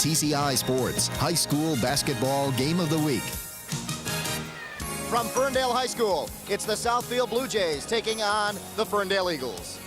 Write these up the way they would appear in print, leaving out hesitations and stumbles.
TCI Sports High School Basketball Game of the Week. From Ferndale High School, it's the Southfield Blue Jays taking on the Ferndale Eagles.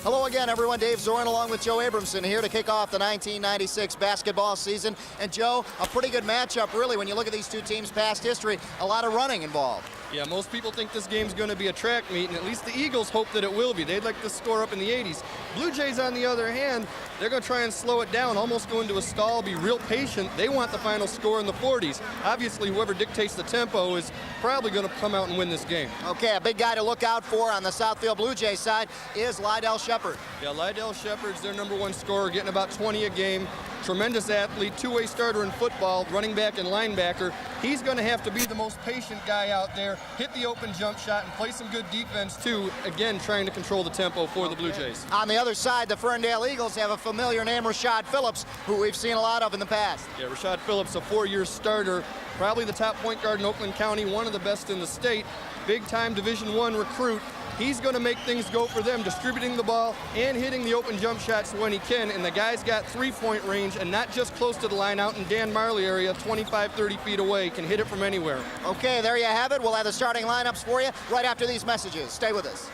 Hello again, everyone. Dave Zorin along with Joe Abramson here to kick off the 1996 basketball season. And Joe, a pretty good matchup, really, when you look at these two teams' past history. A lot of running involved. Yeah, most people think this game's going to be a track meet, and at least the Eagles hope that it will be. They'd like to score up in the 80s. Blue Jays, on the other hand, they're going to try and slow it down, almost go into a stall, be real patient. They want the final score in the 40s. Obviously, whoever dictates the tempo is probably going to come out and win this game. Okay, a big guy to look out for on the Southfield Blue Jays side is Lydell Sheperd. Yeah, Lydell Sheperd's their #1 scorer, getting about 20 a game. Tremendous athlete, two-way starter in football, running back and linebacker. He's going to have to be the most patient guy out there, hit the open jump shot, and play some good defense, too, again, trying to control the tempo for the Blue Jays. On the other side, the Ferndale Eagles have a familiar name, Rashad Phillips, who we've seen a lot of in the past. Yeah, Rashad Phillips, a 4-year starter, probably the top point guard in Oakland County, one of the best in the state, big-time Division I recruit. He's going to make things go for them, distributing the ball and hitting the open jump shots when he can. And the guy's got three-point range and not just close to the line, out in Dan Marley area, 25, 30 feet away, can hit it from anywhere. Okay, there you have it. We'll have the starting lineups for you right after these messages. Stay with us.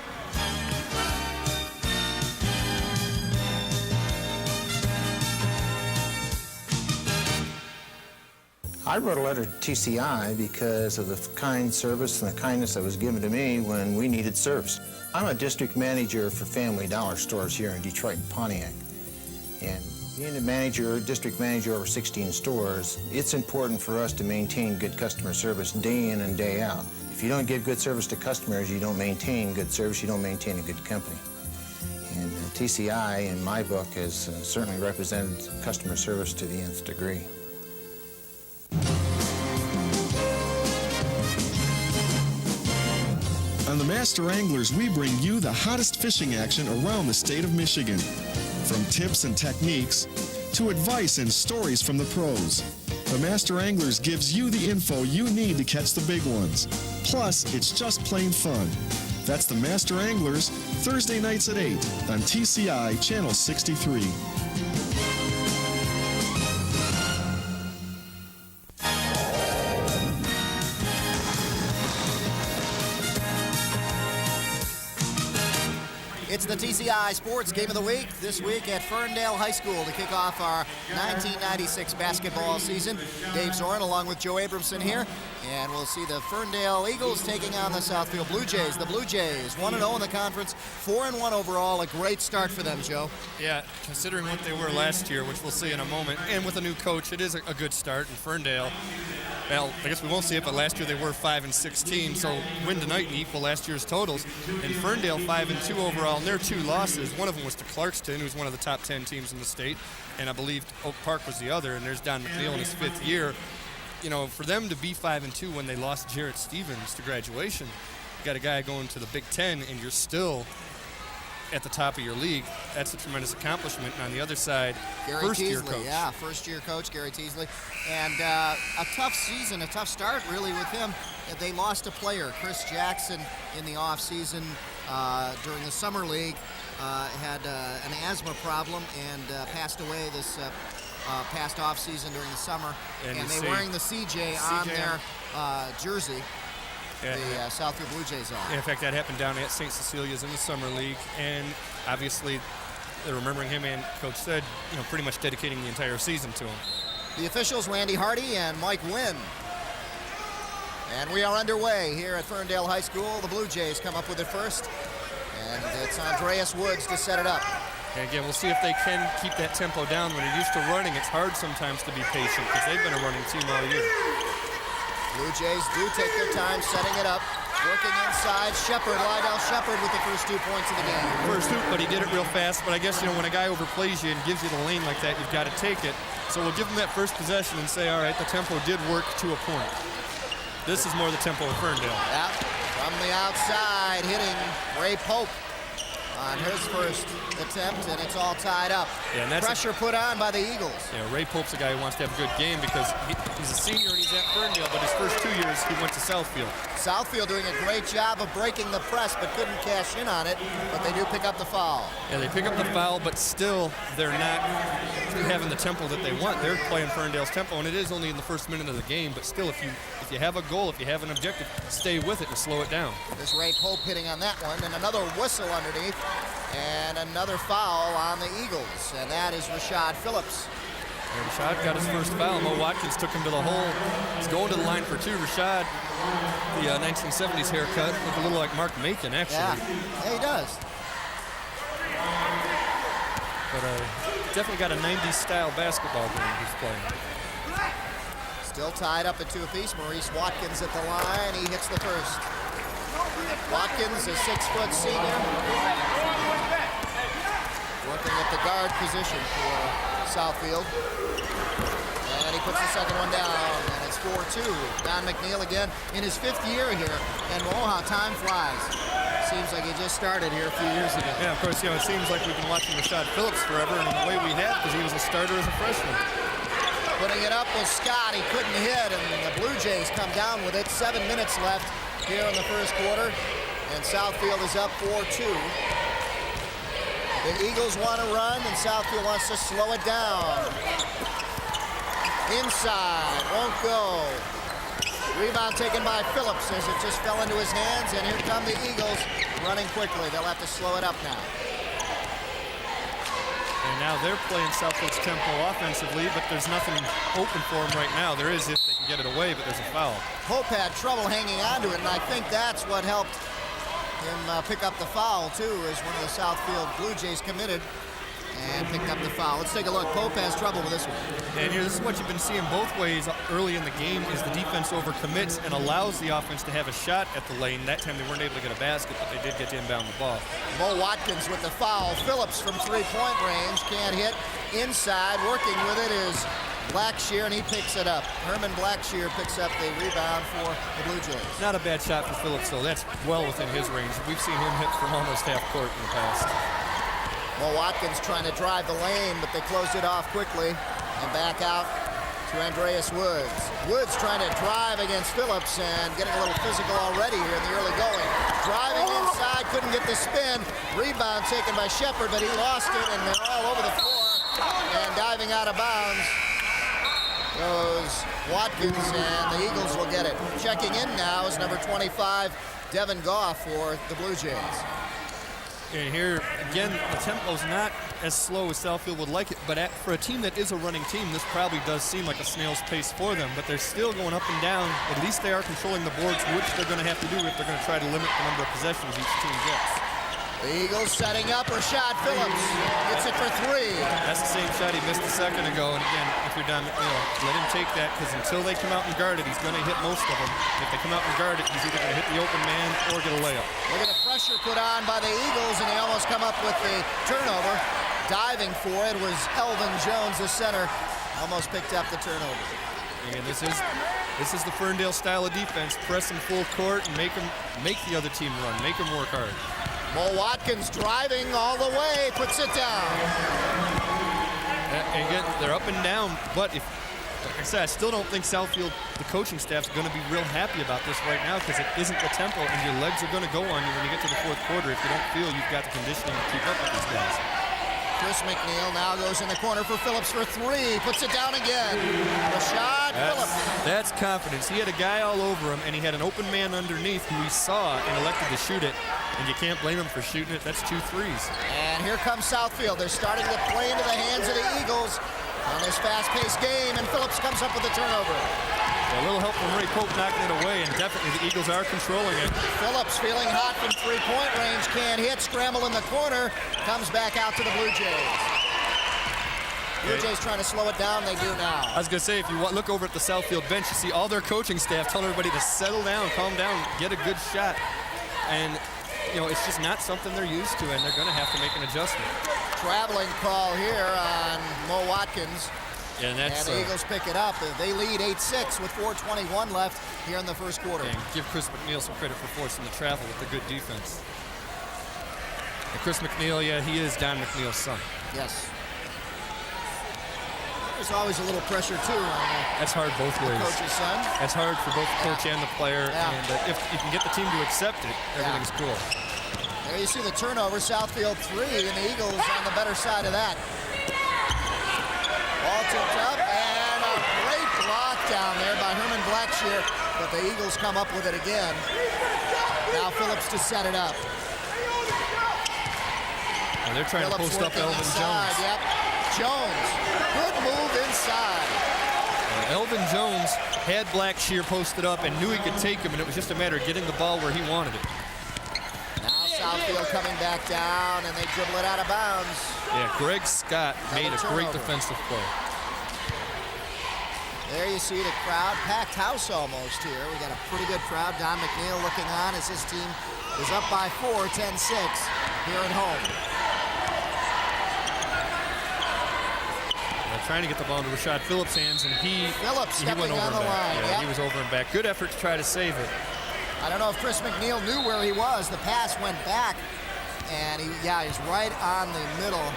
I wrote a letter to TCI because of the kind service and the kindness that was given to me when we needed service. I'm a district manager for Family Dollar stores here in Detroit and Pontiac. And being a district manager over 16 stores, it's important for us to maintain good customer service day in and day out. If you don't give good service to customers, you don't maintain good service, you don't maintain a good company. And TCI, in my book, has certainly represented customer service to the nth degree. On the Master Anglers, we bring you the hottest fishing action around the state of Michigan. From tips and techniques to advice and stories from the pros, the Master Anglers gives you the info you need to catch the big ones. Plus, it's just plain fun. That's the Master Anglers, Thursday nights at 8 on TCI Channel 63. It's the TCI Sports Game of the Week, this week at Ferndale High School to kick off our 1996 basketball season. Dave Zorin along with Joe Abramson here, and we'll see the Ferndale Eagles taking on the Southfield Blue Jays. The Blue Jays, 1-0 in the conference, 4-1 overall, a great start for them, Joe. Yeah, considering what they were last year, which we'll see in a moment, and with a new coach, it is a good start in Ferndale. Well, I guess we won't see it, but last year they were 5-16, so win tonight and equal last year's totals. And Ferndale 5-2 overall, and their two losses, one of them was to Clarkston, who's one of the top 10 teams in the state, and I believe Oak Park was the other, and there's Don McNeal in his 5th year. You know, for them to be 5-2 when they lost Jarrett Stevens to graduation, you got a guy going to the Big Ten, and you're still at the top of your league. That's a tremendous accomplishment. And on the other side, first-year coach. Yeah, first-year coach, Gary Teasley. And a tough season, a tough start, really, with him. They lost a player, Chris Jackson, in the offseason during the summer league. Had an asthma problem and passed away this past offseason during the summer. And they were wearing the CJ on their jersey. The Southfield Blue Jays are. In fact, that happened down at St. Cecilia's in the summer league, and obviously they're remembering him, and Coach said, you know, pretty much dedicating the entire season to him. The officials, Randy Hardy and Mike Wynn. And we are underway here at Ferndale High School. The Blue Jays come up with it first, and it's Andreas Woods to set it up. And again, we'll see if they can keep that tempo down. When you're used to running, it's hard sometimes to be patient because they've been a running team all year. Blue Jays do take their time setting it up. Working inside, Sheperd, Lydell Sheperd with the first 2 points of the game. First hoop, but he did it real fast. But I guess, you know, when a guy overplays you and gives you the lane like that, you've got to take it. So we'll give him that first possession and say, all right, the tempo did work to a point. This is more the tempo of Ferndale. Yeah, from the outside, hitting Ray Pope. on his first attempt, and it's all tied up. Yeah, and that's pressure put on by the Eagles. Yeah, Ray Pope's a guy who wants to have a good game because he's a senior and he's at Ferndale, but his first 2 years he went to Southfield. Southfield doing a great job of breaking the press, but couldn't cash in on it, but they do pick up the foul. Yeah, they pick up the foul, but still they're not having the tempo that they want. They're playing Ferndale's tempo, and it is only in the first minute of the game, but still if you have a goal, if you have an objective, stay with it and slow it down. There's Ray Pope hitting on that one, and another whistle underneath, and another foul on the Eagles, and that is Rashad Phillips. And Rashad got his first foul. Mo Watkins took him to the hole. He's going to the line for 2. Rashad, the 1970s haircut, look a little like Mark Macon, actually. Yeah, he does. But definitely got a 90s style basketball game he's playing. Still tied up at 2 apiece. Maurice Watkins at the line. He hits the first. Watkins, a 6-foot senior, working at the guard position for Southfield. And he puts the second one down, and it's 4-2. Don McNeal again in his 5th year here. And oh, how time flies. Seems like he just started here a few years ago. Yeah, of course, it seems like we've been watching Rashad Phillips forever, and the way we have, because he was a starter as a freshman. Putting it up with Scott. He couldn't hit, and the Blue Jays come down with it. 7 minutes left here in the first quarter, and Southfield is up 4-2. The Eagles want to run, and Southfield wants to slow it down. Inside, won't go. Rebound taken by Phillips as it just fell into his hands, and here come the Eagles running quickly. They'll have to slow it up now. And now they're playing Southfield's tempo offensively, but there's nothing open for them right now. There is if they can get it away, but there's a foul. Pope had trouble hanging on to it, and I think that's what helped him pick up the foul, too, as one of the Southfield Blue Jays committed and picked up the foul. Let's take a look. Pope has trouble with this one. And here, this is what you've been seeing both ways early in the game is the defense overcommits and allows the offense to have a shot at the lane. That time they weren't able to get a basket, but they did get to inbound the ball. Mo Watkins with the foul. Phillips from 3-point range can't hit. Inside, working with it is Blackshear, and he picks it up. Herman Blackshear picks up the rebound for the Blue Jays. Not a bad shot for Phillips, though. That's well within his range. We've seen him hit from almost half court in the past. Mo Watkins trying to drive the lane, but they closed it off quickly. And back out to Andreas Woods. Woods trying to drive against Phillips and getting a little physical already here in the early going. Driving inside, couldn't get the spin. Rebound taken by Sheperd, but he lost it, and they're all over the floor. And diving out of bounds goes Watkins, and the Eagles will get it. Checking in now is number 25, Devin Goff for the Blue Jays. And here, again, the tempo's not as slow as Southfield would like it, but for a team that is a running team, this probably does seem like a snail's pace for them, but they're still going up and down. At least they are controlling the boards, which they're going to have to do if they're going to try to limit the number of possessions each team gets. The Eagles setting up. Rashad Phillips gets it for 3. That's the same shot he missed a second ago, and again, if you're done, let him take that, because until they come out and guard it, he's going to hit most of them. If they come out and guard it, he's either going to hit the open man or get a layup. Look at the pressure put on by the Eagles, and they almost come up with the turnover. Diving for it was Elvin Jones, the center. Almost picked up the turnover. And this is the Ferndale style of defense. Press in full court and make the other team run, make them work hard. Mo Watkins driving all the way, puts it down. And again, they're up and down, but like I said, I still don't think Southfield, the coaching staff's going to be real happy about this right now, because it isn't the tempo, and your legs are going to go on you when you get to the fourth quarter if you don't feel you've got the conditioning to keep up with these guys. Chris McNeal now goes in the corner for Phillips for 3, puts it down again. Rashad Phillips. That's confidence. He had a guy all over him, and he had an open man underneath who he saw and elected to shoot it, and you can't blame him for shooting it. That's 2 threes. And here comes Southfield. They're starting to play into the hands of the Eagles on this fast-paced game, and Phillips comes up with a turnover. A little help from Ray Pope knocking it away, and definitely the Eagles are controlling it. Phillips feeling hot from 3-point range, can't hit, scramble in the corner, comes back out to the Blue Jays. Blue Jays trying to slow it down, they do now. I was going to say, if you look over at the Southfield bench, you see all their coaching staff telling everybody to settle down, calm down, get a good shot. And, it's just not something they're used to, and they're going to have to make an adjustment. Traveling call here on Mo Watkins. And the Eagles pick it up. They lead 8-6 with 4:21 left here in the first quarter. And give Chris McNeal some credit for forcing the travel with the good defense. And Chris McNeal, yeah, he is Don McNeal's son. Yes. There's always a little pressure, too, on that's hard both ways. coach's son. That's hard for both the coach and the player. Yeah. And if you can get the team to accept it, everything's cool. There you see the turnover, Southfield 3, and the Eagles on the better side of that. Ball tipped up, and a great block down there by Herman Blackshear, but the Eagles come up with it again. Now Phillips to set it up. And they're trying Phillips to post up Elvin inside. Jones. Yep. Jones, good move inside. Elvin Jones had Blackshear posted up and knew he could take him, and it was just a matter of getting the ball where he wanted it. Now Southfield coming back down, and they dribble it out of bounds. Yeah, Greg Scott made a great defensive play. There you see the crowd, packed house almost here. We got a pretty good crowd. Don McNeal looking on as his team is up by 4, 10-6 here at home. They're trying to get the ball into Rashad Phillips' hands, and he stepping went over on and the back. line. Yeah, Yep. he was over and back. Good effort to try to save it. I don't know if Chris McNeal knew where he was. The pass went back, and he's right on the middle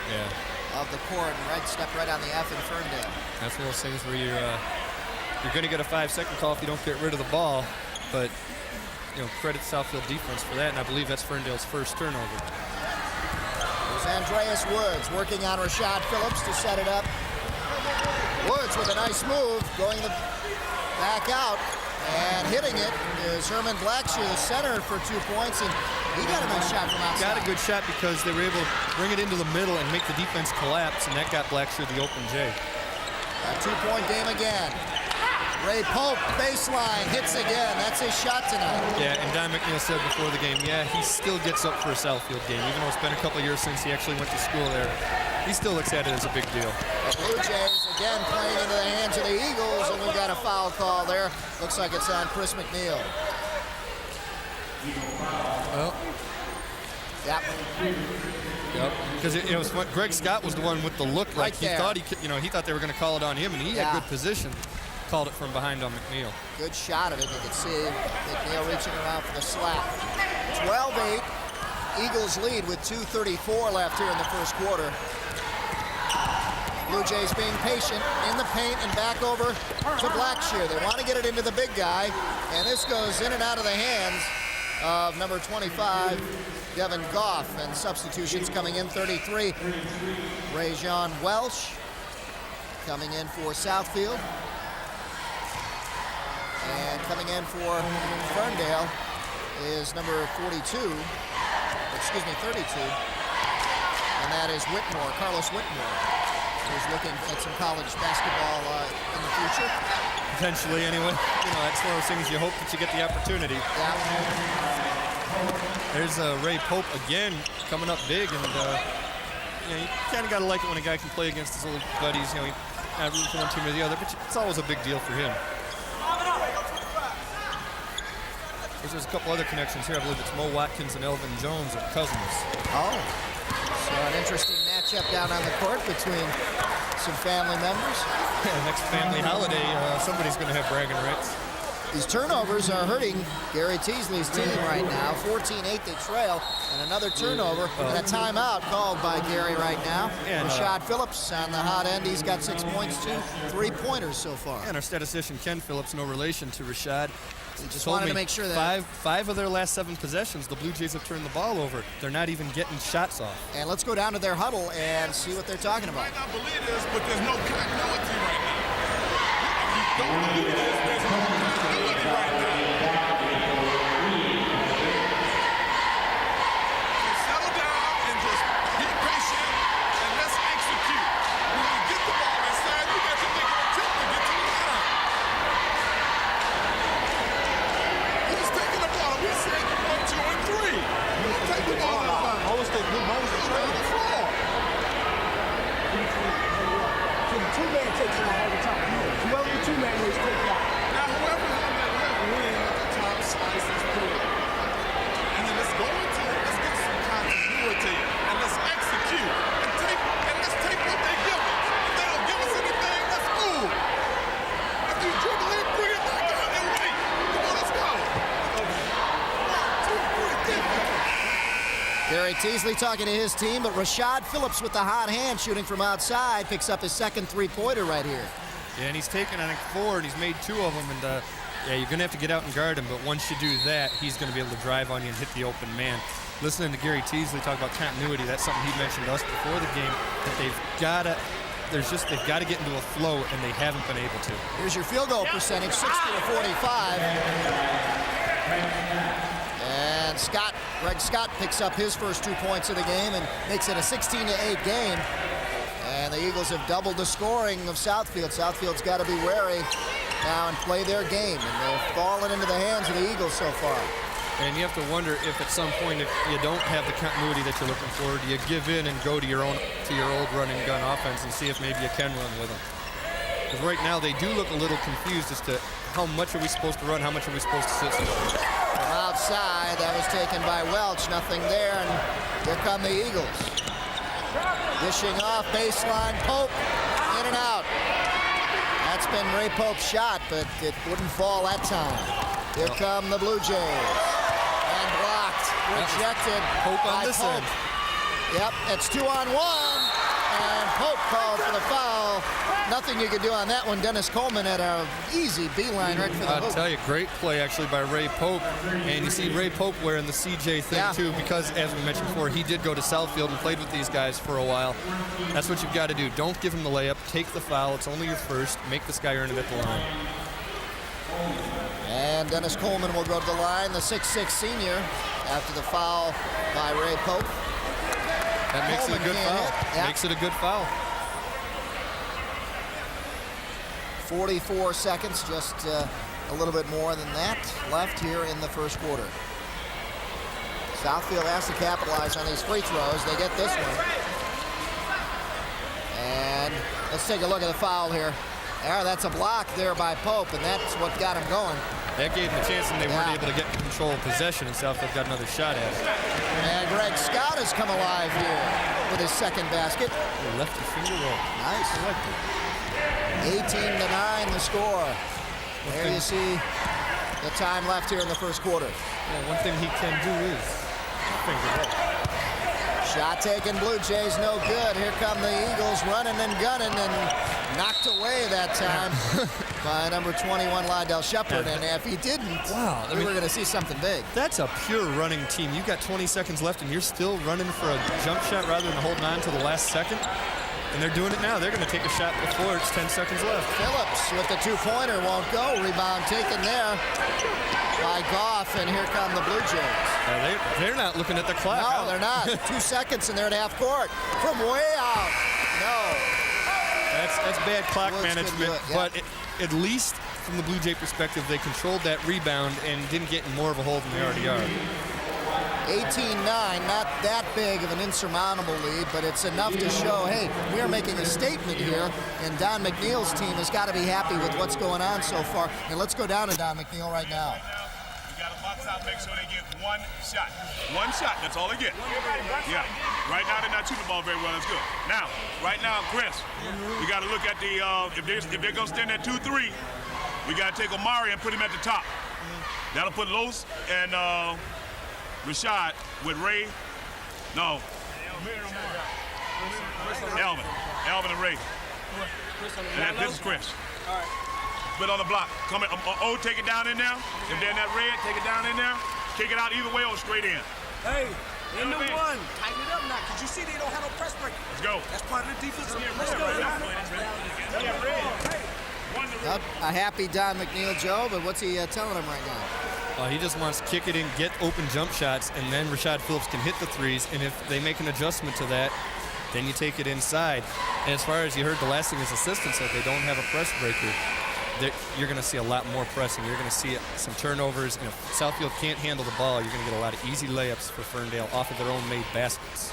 of the court, and stepped right on the F in Ferndale. That's one of those things where you're going to get a 5-second call if you don't get rid of the ball, but credit Southfield defense for that, and I believe that's Ferndale's first turnover. There's Andreas Woods working on Rashad Phillips to set it up. Woods with a nice move, going back out, and hitting it is Herman Blackshear, the center, for 2 points, and he got a nice shot from outside. Got a good shot because they were able to bring it into the middle and make the defense collapse, and that got Blackshear the open J. A 2-point game again. Ray Pope, baseline, hits again. That's his shot tonight. Yeah, and Don McNeal said before the game, he still gets up for a Southfield game, even though it's been a couple of years since he actually went to school there. He still looks at it as a big deal. The Blue Jays again playing into the hands of the Eagles, and we've got a foul call there. Looks like it's on Chris McNeal. Well. Yep. Because it was what Greg Scott was the one with the look like he thought he thought they were going to call it on him, and he had good position. Called it from behind on McNeal. Good shot of it. You can see McNeal reaching around for the slap. 12-8. Eagles lead with 2:34 left here in the first quarter. Blue Jays being patient in the paint and back over to Blackshear. They want to get it into the big guy, and this goes in and out of the hands of number 25, Devin Goff, and substitutions coming in. 33, Rajon Welsh coming in for Southfield. And coming in for Ferndale is number 32, 32, and that is Whitmore, Carlos Whitmore, who's looking at some college basketball in the future. Potentially, anyway. That's one of those things you hope that you get the opportunity. Yeah. There's Ray Pope again coming up big, and you kind of got to like it when a guy can play against his old buddies. Not rooting for one team or the other, but it's always a big deal for him. There's a couple other connections here. I believe it's Mo Watkins and Elvin Jones are cousins. Oh, so an interesting matchup down on the court between some family members. Yeah, next family holiday, somebody's going to have bragging rights. These turnovers are hurting Gary Teasley's team right now. 14-8 they trail, and another turnover and a timeout called by Gary right now. And Rashad Phillips on the hot end. He's got 6 points, 2 3-pointers so far. And our statistician Ken Phillips, no relation to Rashad. He just wanted to make sure that five of their last 7 possessions, the Blue Jays have turned the ball over. They're not even getting shots off. And let's go down to their huddle and see what they're talking about. You might not believe this, but there's no continuity right now. You don't believe this, there's no continuity right now. So settle down and just be patient and let's execute. When you get the ball inside, you got to make an attempt to get to the line. He's taking the ball. We said 1, 2, and 3. He'll take the ball out. Always take good moments to He's on the floor. So the two-man takes it all the time. Whoever the two-man is, take it out. Now, whoever's on that left wing at the top slices through it. And then let's go into it. Let's get some continuity. And let's execute. And let's take what they give us. If they don't give us anything, let's move. If you dribble it, bring it back out and wait. Come on, let's go. 1, 2, 3, defense. Gary Teasley talking to his team, but Rashad Phillips with the hot hand shooting from outside picks up his second three-pointer right here. Yeah, and he's taken, I think, 4, and he's made 2 of them. And yeah, you're going to have to get out and guard him, but once you do that, he's going to be able to drive on you and hit the open man. Listening to Gary Teasley talk about continuity, that's something he mentioned to us before the game, that they've got to get into a flow, and they haven't been able to. Here's your field goal percentage, 60-45. And Greg Scott picks up his first 2 points of the game and makes it a 16-8 game. And the Eagles have doubled the scoring of Southfield. Southfield's got to be wary now and play their game, and they've fallen into the hands of the Eagles so far. And you have to wonder if at some point, if you don't have the continuity that you're looking for, do you give in and go to your old running gun offense and see if maybe you can run with them? Because right now they do look a little confused as to how much are we supposed to run, how much are we supposed to sit. From outside, that was taken by Welch, nothing there, and here come the Eagles. Dishing off, baseline, Pope, in and out. That's been Ray Pope's shot, but it wouldn't fall that time. Here come the Blue Jays. And blocked, rejected Pope on by this Pope. end. Yep, it's 2-on-1, and Pope called for the foul. Nothing you could do on that one. Dennis Coleman had an easy beeline right for the hoop. I'll tell you, great play actually by Ray Pope. And you see Ray Pope wearing the CJ thing too, because as we mentioned before, he did go to Southfield and played with these guys for a while. That's what you've got to do. Don't give him the layup. Take the foul. It's only your first. Make this guy earn it at the line. And Dennis Coleman will go to the line, the 6'6 senior, after the foul by Ray Pope. That makes it a good foul. Yep. Makes it a good foul. 44 seconds, just a little bit more than that left here in the first quarter. Southfield has to capitalize on these free throws. They get this one. And let's take a look at the foul here. There, that's a block there by Pope, and that's what got him going. That gave them a chance, and they weren't able to get control of possession, and Southfield got another shot at it. And Greg Scott has come alive here with his second basket. Lefty finger roll. Nice. 18-9 the score. There you see the time left here in the first quarter. Yeah, one thing he can do is finger roll. Shot taken, Blue Jays, no good. Here come the Eagles running and gunning, and knocked away that time by number 21, Lydell Sheperd. And if he didn't, we were going to see something big. That's a pure running team. You've got 20 seconds left, and you're still running for a jump shot rather than holding on to the last second. And they're doing it now. They're going to take a shot before it's 10 seconds left. Phillips with the two-pointer won't go. Rebound taken there by Goff, and here come the Blue Jays. They're not looking at the clock. No, they're not. 2 seconds, and they're at half court. From way out. No. That's bad clock Woods management, but at least from the Blue Jay perspective, they controlled that rebound and didn't get in more of a hole than they already are. 18-9, not that big of an insurmountable lead, but it's enough to show, hey, we are making a statement here, and Don McNeal's team has got to be happy with what's going on so far. And let's go down to Don McNeal right now. You got to box out, make sure they get one shot. One shot, that's all they get. Yeah, right now they're not shooting the ball very well, that's good. Now, right now, Chris, we got to look at the, if they're going to stand at 2-3, we got to take Omari and put him at the top. That'll put Los and Rashad with Ray. No. Elvin and Ray. And this is Chris. All right. Split on the block. Come in. Take it down in there. If they're in that red, take it down in there. Kick it out either way or straight in. Hey, in the one. Tighten it up now, because you see they don't have no press break. Let's go. That's part of the defense. Let's go. A happy Don McNeal, Joe, but what's he telling him right now? He just wants to kick it in, get open jump shots, and then Rashad Phillips can hit the threes. And if they make an adjustment to that, then you take it inside. And as far as you heard, the last thing his assistant said, they don't have a press breaker. You're going to see a lot more pressing. You're going to see some turnovers. And if Southfield can't handle the ball, you're going to get a lot of easy layups for Ferndale off of their own made baskets.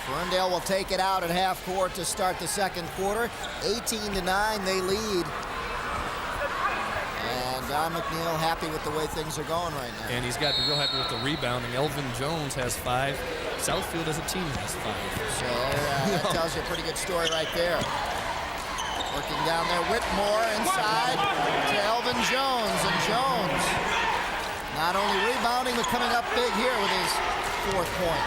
Ferndale will take it out at half court to start the second quarter. 18-9, they lead. And Don McNeal happy with the way things are going right now. And he's got to be real happy with the rebounding. Elvin Jones has 5. Southfield as a team has 5. So that tells you a pretty good story right there. Working down there, Whitmore inside to Elvin Jones. And Jones not only rebounding, but coming up big here with his 4th point.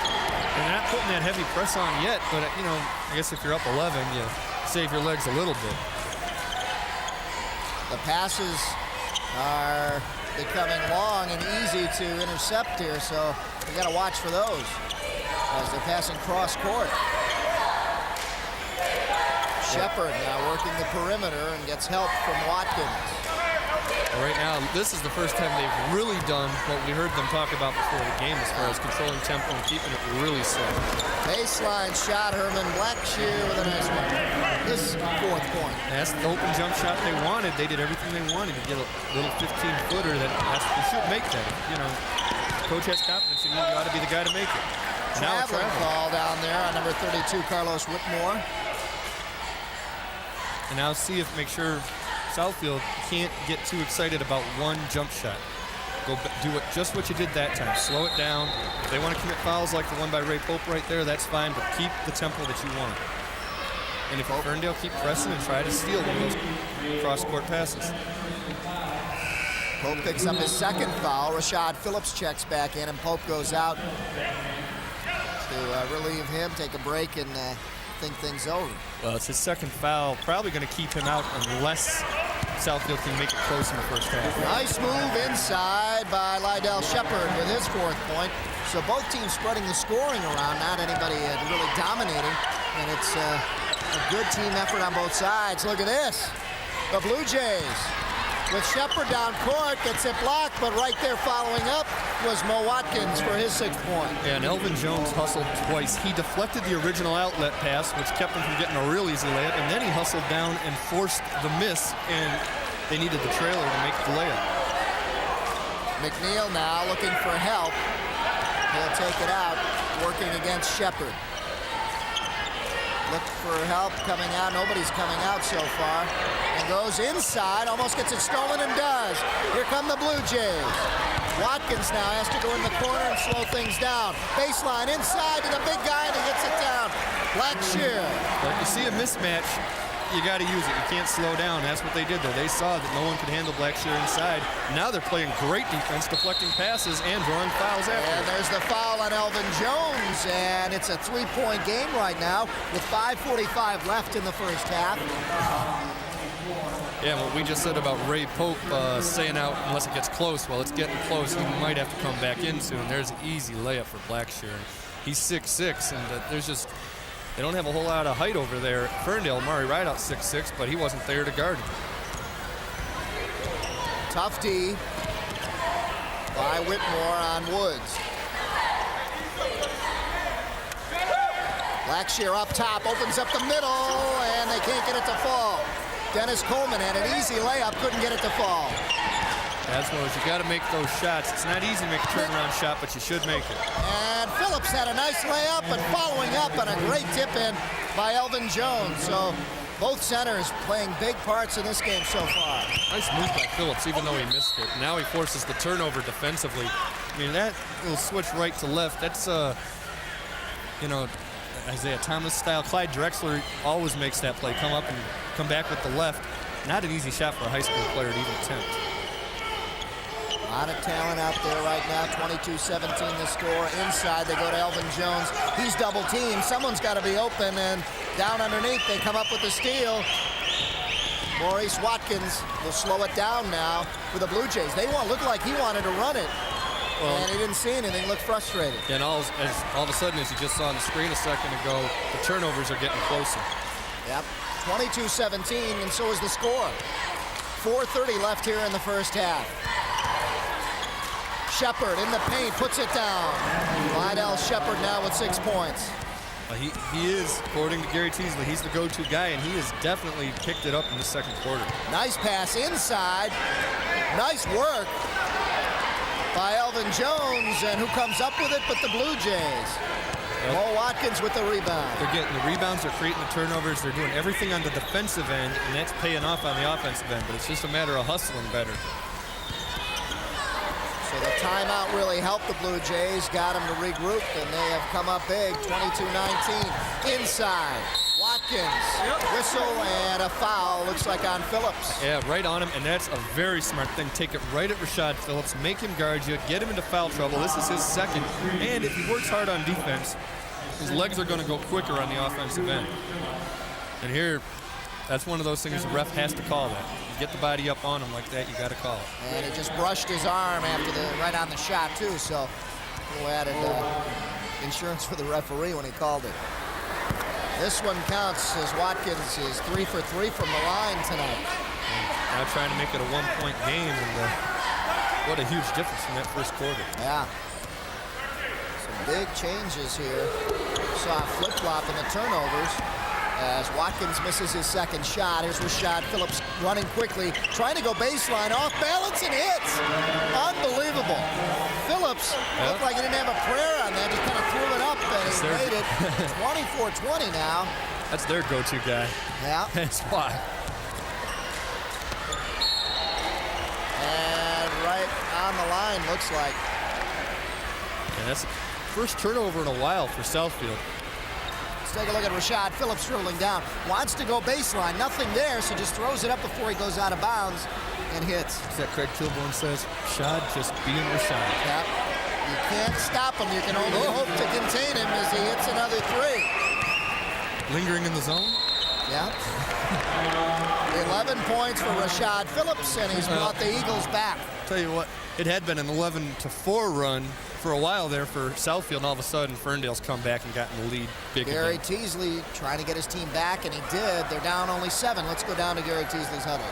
And they're not putting that heavy press on yet, but, you know, I guess if you're up 11, you save your legs a little bit. The passes are becoming long and easy to intercept here, so you got to watch for those as they're passing cross court. Sheperd now working the perimeter and gets help from Watkins. Right now, this is the first time they've really done what we heard them talk about before the game as far as controlling tempo and keeping it really slow. Baseline shot, Herman Blackshear with a nice one. His 4th point. That's the open jump shot they wanted. They did everything they wanted to get a little 15-footer that you should make that. You know, coach has confidence in you. You ought to be the guy to make it. Traveling call down there on number 32, Carlos Whitmore. And now make sure Southfield can't get too excited about one jump shot. Go do just what you did that time. Slow it down. If they want to commit fouls like the one by Ray Pope right there, that's fine, but keep the tempo that you want. And if Ferndale keep pressing and try to steal one of those cross-court passes. Pope picks up his 2nd foul. Rashad Phillips checks back in, and Pope goes out to relieve him, take a break, and think things over. Well, it's his 2nd foul. Probably going to keep him out unless Southfield can make it close in the first half. Nice move inside by Lydell Sheperd with his 4th point. So both teams spreading the scoring around, not anybody really dominating. And it's a good team effort on both sides. Look at this. The Blue Jays with Sheperd down court, gets it blocked, but right there following up was Mo Watkins for his 6th point. Yeah, and Elvin Jones hustled twice. He deflected the original outlet pass, which kept him from getting a real easy layup, and then he hustled down and forced the miss, and they needed the trailer to make the layup. McNeal now looking for help. He'll take it out, working against Sheperd. Look for help coming out. Nobody's coming out so far. And goes inside, almost gets it stolen and does. Here come the Blue Jays. Watkins now has to go in the corner and slow things down. Baseline inside to the big guy, and he gets it down. Blackshear. But you see a mismatch, you got to use it. You can't slow down. That's what they did there. They saw that no one could handle Blackshear inside. Now they're playing great defense, deflecting passes and drawing fouls after. And there's the foul on Elvin Jones, and it's a 3-point game right now with 5:45 left in the first half. Yeah, what we just said about Ray Pope saying out unless it gets close. Well, it's getting close. He might have to come back in soon. There's an easy layup for Blackshear. He's 6'6", and there's just they don't have a whole lot of height over there. Ferndale, Murray Rideout 6'6", but he wasn't there to guard him. Tough D by Whitmore on Woods. Blackshear up top, opens up the middle, and they can't get it to fall. Dennis Coleman had an easy layup, couldn't get it to fall. That's what you got to make those shots. It's not easy to make a turnaround shot, but you should make it. And Phillips had a nice layup, and following up on a great tip-in by Elvin Jones. So both centers playing big parts in this game so far. Nice move by Phillips, even though he missed it. Now he forces the turnover defensively. I mean, that little switch right to left, that's, you know, Isaiah Thomas style. Clyde Drexler always makes that play. Come up and come back with the left. Not an easy shot for a high school player to even attempt. A lot of talent out there right now. 22-17 the score. Inside they go to Elvin Jones. He's double teamed. Someone's got to be open, and down underneath they come up with the steal. Maurice Watkins will slow it down now for the Blue Jays. They look like he wanted to run it. Well, and he didn't see anything, looked frustrated. And all of a sudden, as you just saw on the screen a second ago, the turnovers are getting closer. Yep, 22-17, and so is the score. 4:30 left here in the first half. Sheperd in the paint, puts it down. Lydell Sheperd now with 6 points. He is, according to Gary Teasley, he's the go-to guy, and he has definitely picked it up in the second quarter. Nice pass inside. Nice work by Elvin Jones, and who comes up with it but the Blue Jays. Yep. Mo Watkins with the rebound. They're getting the rebounds, they're creating the turnovers, they're doing everything on the defensive end, and that's paying off on the offensive end, but it's just a matter of hustling better. So the timeout really helped the Blue Jays, got them to regroup, and they have come up big, 22-19. Inside, Watkins Watkins. Whistle and a foul, looks like on Phillips. Yeah, right on him, and that's a very smart thing. Take it right at Rashad Phillips, make him guard you, get him into foul trouble. This is his second, and if he works hard on defense, his legs are going to go quicker on the offensive end. And here, that's one of those things the ref has to call that. You get the body up on him like that, you got to call it. And he just brushed his arm after right on the shot too, so we'll added insurance for the referee when he called it. This one counts as Watkins is 3 for 3 from the line tonight. Now trying to make it a one-point game, and what a huge difference from that first quarter. Yeah. Some big changes here. Saw a flip-flop in the turnovers as Watkins misses his second shot. Here's Rashad Phillips running quickly, trying to go baseline, off balance and hits. Unbelievable. Phillips looked like he didn't have a prayer on that, just kind of threw it up and he made it. 24-20 now. That's their go-to guy. Yeah. That's why. And right on the line, looks like. And that's the first turnover in a while for Southfield. Let's take a look at Rashad Phillips dribbling down. Wants to go baseline, nothing there, so just throws it up before he goes out of bounds and hits. Is that Craig Kilborn says? Rashad just being Rashad. Yep. You can't stop him. You can only hope to contain him as he hits another three. Lingering in the zone? Yeah. 11 points for Rashad Phillips, and he's brought the Eagles back. Tell you what, it had been an 11-4 run for a while there for Southfield, and all of a sudden Ferndale's come back and gotten the lead big Gary again. Teasley trying to get his team back, and he did. They're down only 7. Let's go down to Gary Teasley's huddle.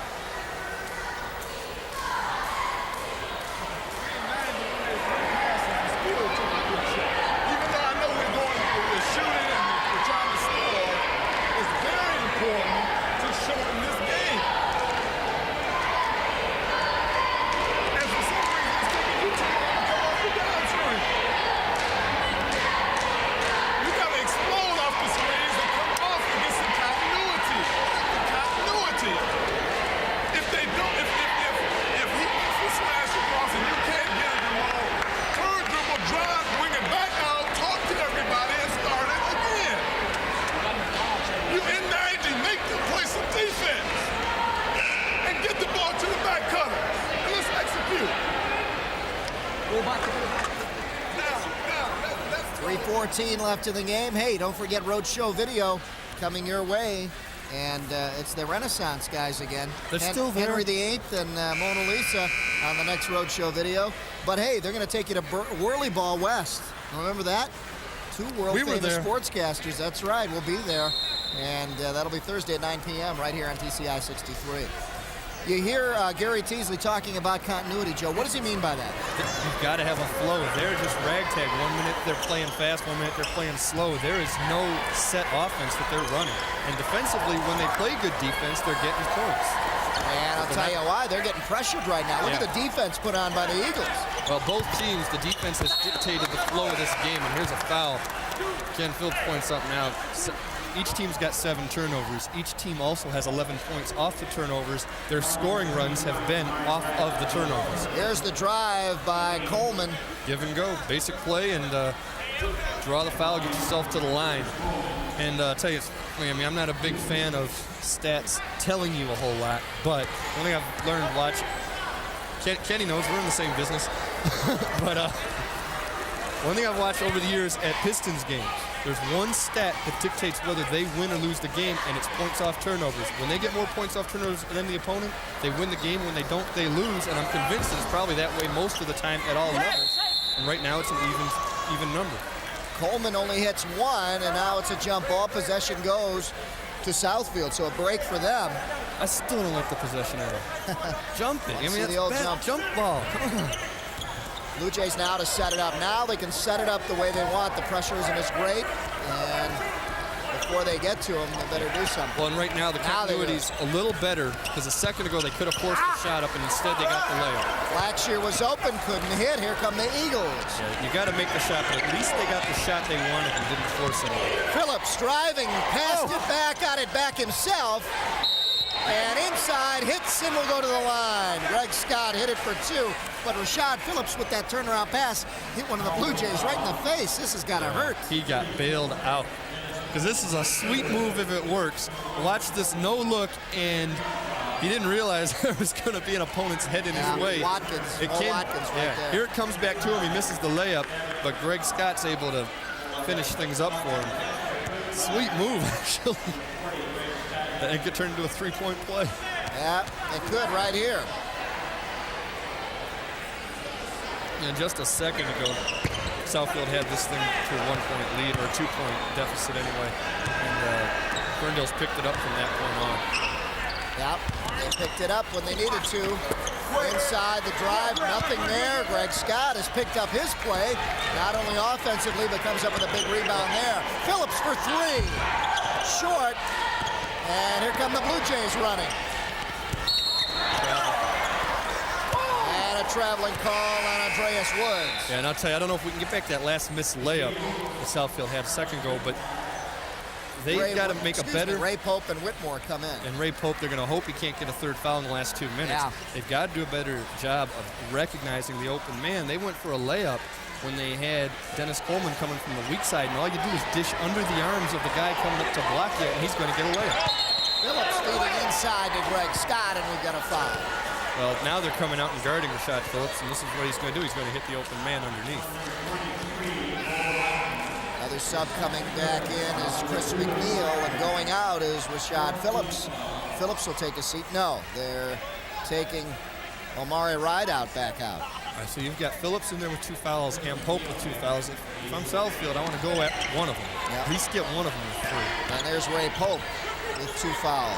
Left in the game. Hey, don't forget Roadshow Video coming your way, and it's the Renaissance guys again. They're still there. Henry VIII and Mona Lisa on the next Roadshow Video. But hey, they're going to take you to Whirly Ball West. Remember that? 2 world-famous sportscasters. That's right. We'll be there, and that'll be Thursday at 9 p.m. right here on TCI 63. You hear Gary Teasley talking about continuity, Joe. What does he mean by that? You've got to have a flow. They're just ragtag. 1 minute they're playing fast, 1 minute they're playing slow. There is no set offense that they're running. And defensively, when they play good defense, they're getting points. And I'll tell you why. They're getting pressured right now. Look at the defense put on by the Eagles. Well, both teams, the defense has dictated the flow of this game. And here's a foul. Ken Phillips points something out. Each team's got 7 turnovers. Each team also has 11 points off the turnovers. Their scoring runs have been off of the turnovers. Here's the drive by Coleman. Give and go. Basic play and draw the foul, get yourself to the line. And tell you, I mean, I'm not a big fan of stats telling you a whole lot, but one thing I've learned watching, Kenny knows we're in the same business, but one thing I've watched over the years at Pistons games, there's one stat that dictates whether they win or lose the game, and it's points off turnovers. When they get more points off turnovers than the opponent, they win the game. When they don't, they lose, and I'm convinced it's probably that way most of the time at all levels. And right now it's an even number. Coleman only hits 1, and now it's a jump ball. Possession goes to Southfield, so a break for them. I still don't like the possession arrow. Jumping. I mean, See that's the old bad jump ball. Come on. Blue Jays now to set it up. Now they can set it up the way they want. The pressure isn't as great, and before they get to him, they better do something. Well, and right now the continuity's a little better because a second ago they could have forced the shot up, and instead they got the layup. Blackshear was open, couldn't hit. Here come the Eagles. Yeah, you got to make the shot, but at least they got the shot they wanted and didn't force it. Phillips driving, passed it back, got it back himself. And inside, hits and will go to the line. Greg Scott hit it for 2, but Rashad Phillips with that turnaround pass hit one of the Blue Jays right in the face. This has got to hurt. He got bailed out. because this is a sweet move if it works. Watch this no look, and he didn't realize there was going to be an opponent's head in his way. Watkins, Watkins right there. Here it comes back to him. He misses the layup, but Greg Scott's able to finish things up for him. Sweet move, actually. It could turn into a three-point play. Yeah, it could right here. And just a second ago, Southfield had this thing to a 1-point lead, or a 2-point deficit anyway. And Ferndale's picked it up from that point on. Yep, they picked it up when they needed to. Inside the drive, nothing there. Greg Scott has picked up his play, not only offensively, but comes up with a big rebound there. Phillips for three, short, and here come the Blue Jays running. And a traveling call on Andreas Woods. Yeah, and I'll tell you, I don't know if we can get back that last missed layup that Southfield had a second ago, but they've got to make a better. Ray Pope and Whitmore come in. And Ray Pope, they're going to hope he can't get a third foul in the last 2 minutes. Yeah. They've got to do a better job of recognizing the open man. They went for a layup when they had Dennis Coleman coming from the weak side, and all you do is dish under the arms of the guy coming up to block you, and he's going to get a layup. Phillips feeding inside to Greg Scott, and we've got a foul. Well, now they're coming out and guarding Rashad Phillips, and this is what he's going to do. He's going to hit the open man underneath. Another sub coming back in is Chris McNeal, and going out is Rashad Phillips. Phillips will take a seat. No, they're taking Omari Rideout back out. All right, so you've got Phillips in there with 2 fouls and Pope with 2 fouls. If I'm Southfield, I want to go at one of them. Yep. At least get one of them with 3. And there's Ray Pope with 2 fouls.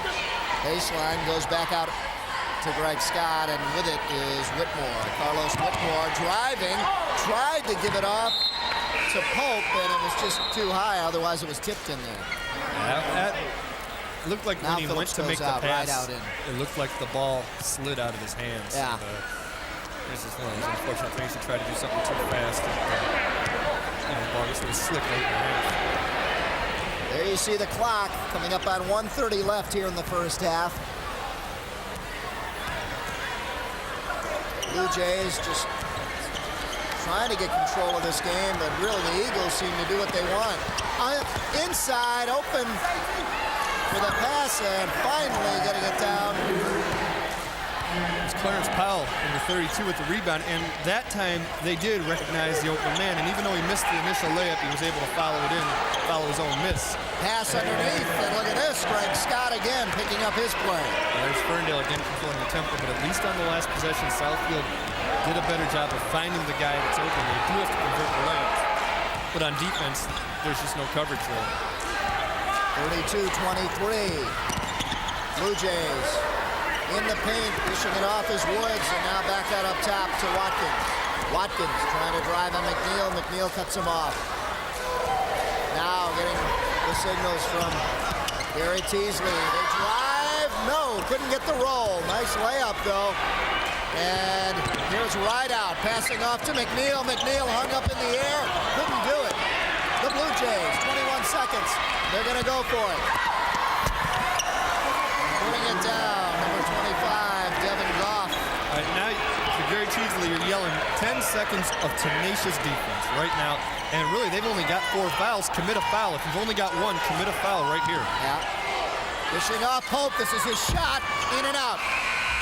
Baseline goes back out to Greg Scott, and with it is Whitmore. Carlos Whitmore driving, tried to give it off to Pope, and it was just too high. Otherwise, it was tipped in there. That looked like now when he Phillips went to make the out, pass, right out in. It looked like the ball slid out of his hands. Yeah. This is one of those unfortunate things. He tried to do something too fast, and the ball just was slick late in the half. There you see the clock coming up on 1:30 left here in the first half. Blue Jays just trying to get control of this game, but really the Eagles seem to do what they want. Inside, open for the pass, and finally getting it down. It's Clarence Powell, number 32, with the rebound, and that time they did recognize the open man, and even though he missed the initial layup, he was able to follow his own miss. Pass underneath, and look at this, Greg Scott again picking up his play. There's Ferndale again controlling the tempo, but at least on the last possession, Southfield did a better job of finding the guy that's open. They do have to convert the layups, but on defense, there's just no coverage there. 32-23. Blue Jays in the paint, pushing it off is Woods, and now back out up top to Watkins. Watkins trying to drive on McNeal. McNeal cuts him off. Now getting the signals from Gary Teasley. They drive. No, couldn't get the roll. Nice layup, though. And here's Rideout passing off to McNeal. McNeal hung up in the air. Couldn't do it. The Blue Jays, 21 seconds. They're going to go for it. Bring it down. Number 25, Devin Goff. All right, now for Gary Teasley, you're yelling 10 seconds of tenacious defense right now. And really, they've only got 4 fouls. Commit a foul. If you've only got 1, commit a foul right here. Yeah. Dishing off Pope. This is his shot. In and out.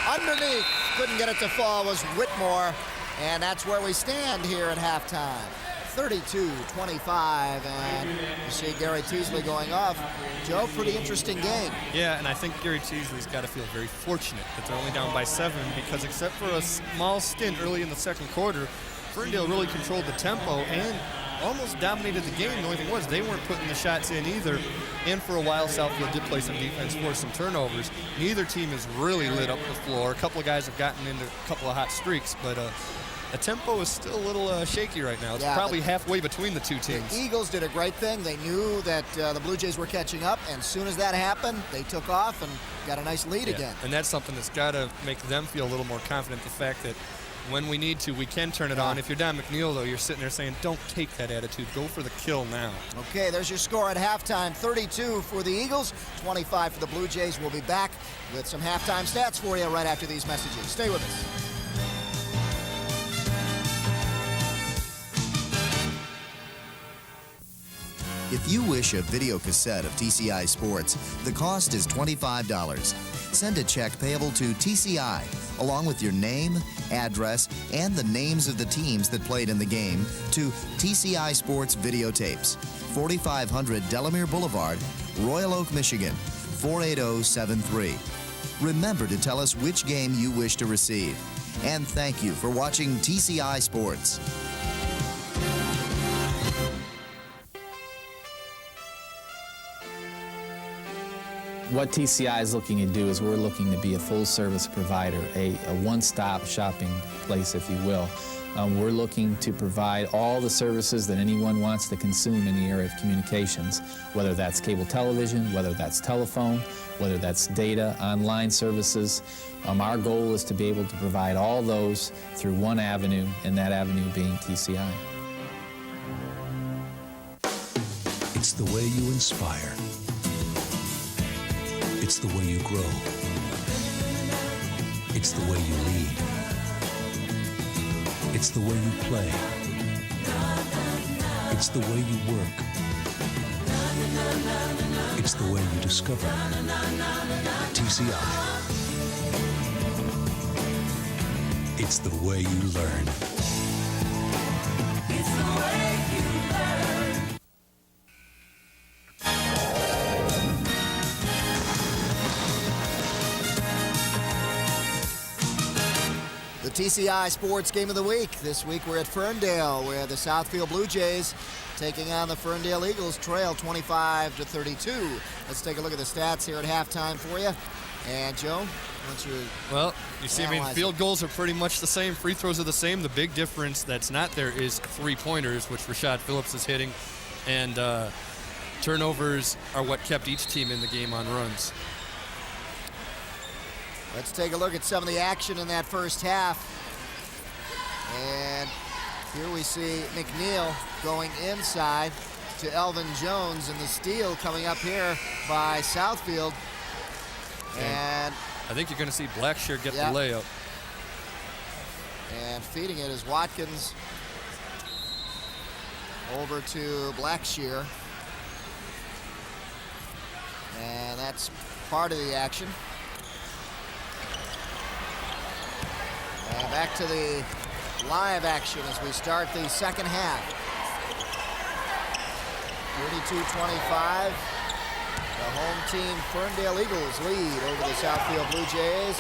Underneath. Couldn't get it to fall was Whitmore. And that's where we stand here at halftime. 32-25. And you see Gary Teasley going off. Joe, pretty interesting game. Yeah, and I think Gary Teasley's got to feel very fortunate that they're only down by 7, because except for a small stint early in the second quarter, Ferndale really controlled the tempo and almost dominated the game. The only thing was they weren't putting the shots in either. And for a while, Southfield did play some defense, forced some turnovers. Neither team has really lit up the floor. A couple of guys have gotten into a couple of hot streaks, but the tempo is still a little shaky right now. It's probably halfway between the two teams. The Eagles did a great thing. They knew that the Blue Jays were catching up, and as soon as that happened, they took off and got a nice lead again. And that's something that's got to make them feel a little more confident, the fact that when we need to, we can turn it on. If you're Don McNeal, though, you're sitting there saying, don't take that attitude. Go for the kill now. Okay, there's your score at halftime. 32 for the Eagles, 25 for the Blue Jays. We'll be back with some halftime stats for you right after these messages. Stay with us. If you wish a video cassette of TCI Sports, the cost is $25. Send a check payable to TCI, along with your name, address, and the names of the teams that played in the game, to TCI Sports Videotapes, 4500 Delamere Boulevard, Royal Oak, Michigan, 48073. Remember to tell us which game you wish to receive. And thank you for watching TCI Sports. What TCI is looking to do is we're looking to be a full-service provider, a one-stop shopping place, if you will. We're looking to provide all the services that anyone wants to consume in the area of communications, whether that's cable television, whether that's telephone, whether that's data, online services. Our goal is to be able to provide all those through one avenue, and that avenue being TCI. It's the way you inspire. It's the way you grow. It's the way you lead. It's the way you play. It's the way you work. It's the way you discover. TCI. It's the way you learn. It's the way you learn. The TCI Sports Game of the Week. This week we're at Ferndale, where the Southfield Blue Jays taking on the Ferndale Eagles, trail 25-32. Let's take a look at the stats here at halftime for you. And Joe, once you see, field goals are pretty much the same. Free throws are the same. The big difference that's not there is three-pointers, which Rashad Phillips is hitting, and turnovers are what kept each team in the game on runs. Let's take a look at some of the action in that first half. And here we see McNeal going inside to Elvin Jones, and the steal coming up here by Southfield. And I think you're going to see Blackshear get the layup. And feeding it is Watkins over to Blackshear. And that's part of the action. And back to the live action as we start the second half. 32-25. The home team Ferndale Eagles lead over the Southfield Blue Jays.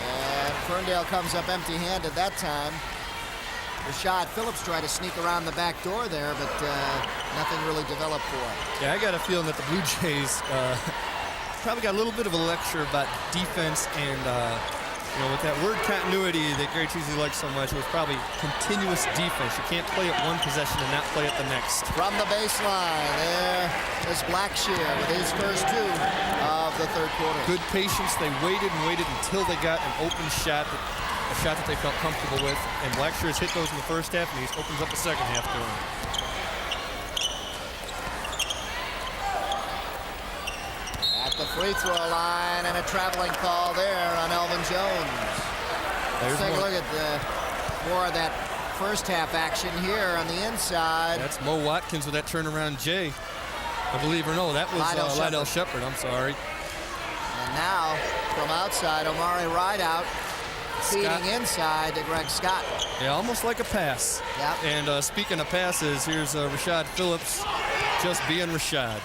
And Ferndale comes up empty-handed that time. Rashad Phillips tried to sneak around the back door there, but nothing really developed for him. Yeah, I got a feeling that the Blue Jays probably got a little bit of a lecture about defense and with that word continuity that Gary Teasley likes so much, it was probably continuous defense. You can't play it one possession and not play it the next. From the baseline, there is Blackshear with his first two of the third quarter. Good patience. They waited and waited until they got an open shot, a shot that they felt comfortable with. And Blackshear has hit those in the first half, and he opens up the second half to him. The free throw line, and a traveling call there on Elvin Jones. Let's take a look at more of that first half action here on the inside. That's Mo Watkins with that turnaround J. I believe, or no, that was Lydell Sheperd. I'm sorry. And now from outside, Omari Rideout feeding inside to Greg Scott. Yeah, almost like a pass. Yep. And speaking of passes, here's Rashad Phillips just being Rashad.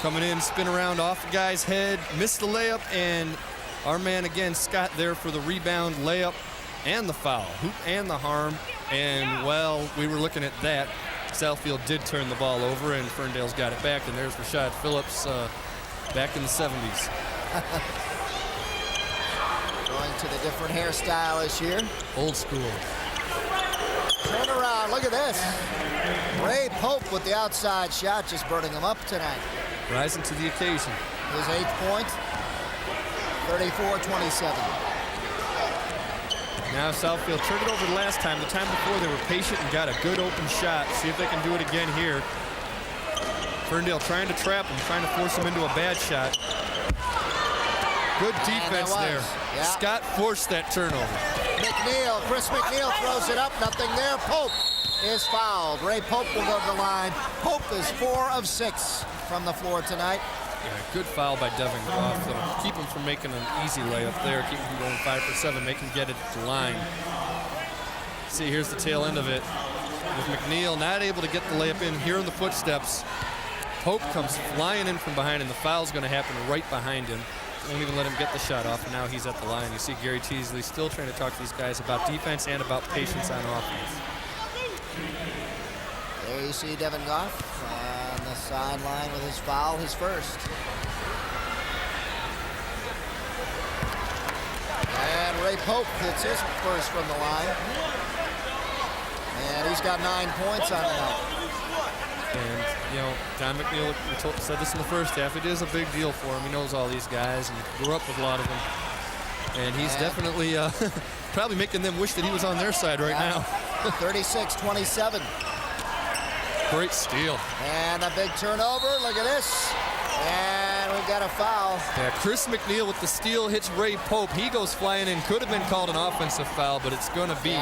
Coming in, spin around off the guy's head, missed the layup, and our man again, Scott, there for the rebound, layup, and the foul. Hoop and the harm. And, well, we were looking at that. Southfield did turn the ball over, and Ferndale's got it back. And there's Rashad Phillips back in the 70s. Going to the different hairstyle this year. Old school. Turn around, look at this. Ray Pope with the outside shot, just burning them up tonight. Rising to the occasion. His 8th point, 34-27. Now Southfield turned it over the last time. The time before they were patient and got a good open shot. See if they can do it again here. Ferndale trying to trap him, trying to force him into a bad shot. Good defense there. Yeah. Scott forced that turnover. McNeal. Chris McNeal throws it up. Nothing there. Pope is fouled. Ray Pope will go to the line. Pope is 4 of 6 from the floor tonight. Yeah, good foul by Devin Goff. That'll keep him from making an easy layup there. Keep him from going 5 for 7. Make him get it at the line. See, here's the tail end of it. With McNeal not able to get the layup in, hearing the footsteps, Pope comes flying in from behind, and the foul's going to happen right behind him. Won't even let him get the shot off, and now he's at the line. You see Gary Teasley still trying to talk to these guys about defense and about patience on offense. There you see Devin Goff on the sideline with his foul, his first. And Ray Pope hits his first from the line. And he's got 9 points on the night. And, you know, Don McNeal said this in the first half. It is a big deal for him. He knows all these guys and grew up with a lot of them. And he's definitely probably making them wish that he was on their side right now. 36-27. Great steal. And a big turnover. Look at this. And we've got a foul. Yeah, Chris McNeal with the steal hits Ray Pope. He goes flying in. Could have been called an offensive foul, but it's going to be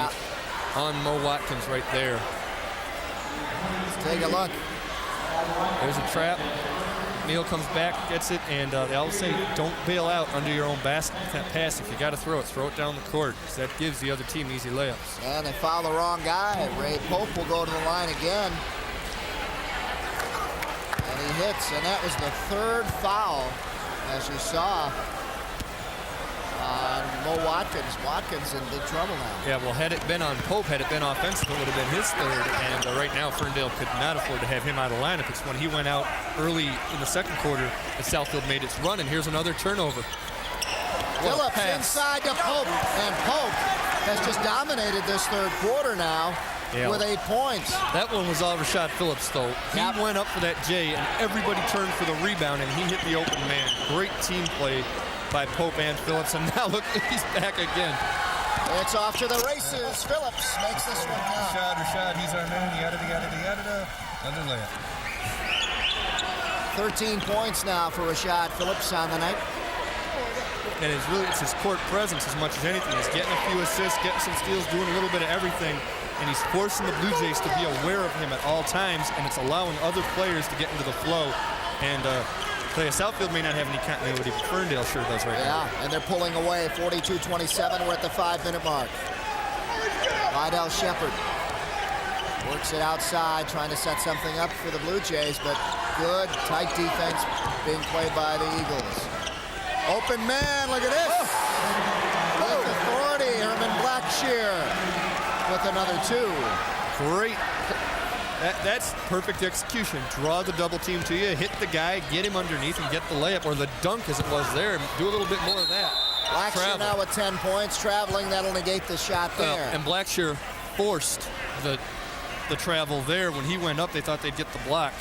on Mo Watkins right there. Let's take a look. There's a trap. McNeal comes back, gets it, and they always say don't bail out under your own basket pass. If you got to throw it down the court, because that gives the other team easy layups. And they foul the wrong guy. Ray Pope will go to the line again. And he hits, and that was the third foul, as you saw, on Mo Watkins. Watkins in big trouble now. Yeah, well, had it been on Pope, had it been offensive, it would have been his third. And right now, Ferndale could not afford to have him out of lineup. It's when he went out early in the second quarter that Southfield made its run. And here's another turnover. Phillips inside to Pope. And Pope has just dominated this third quarter now with 8 points. That one was all Rashad Phillips, though. He went up for that J, and everybody turned for the rebound, and he hit the open man. Great team play by Pope and Phillips, and now look, he's back again. It's off to the races. Phillips makes this one count. Rashad, he's our man. Yada. Another layup. 13 points now for Rashad Phillips on the night. And it's his court presence as much as anything. He's getting a few assists, getting some steals, doing a little bit of everything, and he's forcing the Blue Jays to be aware of him at all times, and it's allowing other players to get into the flow. And Southfield may not have any continuity, but Ferndale sure does right now. Yeah, and they're pulling away. 42-27. We're at the 5-minute mark. Lydell Sheperd works it outside, trying to set something up for the Blue Jays, but good, tight defense being played by the Eagles. Open man, look at this. With authority, Herman Blackshear with another 2. Great. That's perfect execution. Draw the double team to you, hit the guy, get him underneath, and get the layup, or the dunk as it was there. Do a little bit more of that. Blackshear now with 10 points. Traveling, that'll negate the shot there. And Blackshear forced the travel there. When he went up, they thought they'd get the block.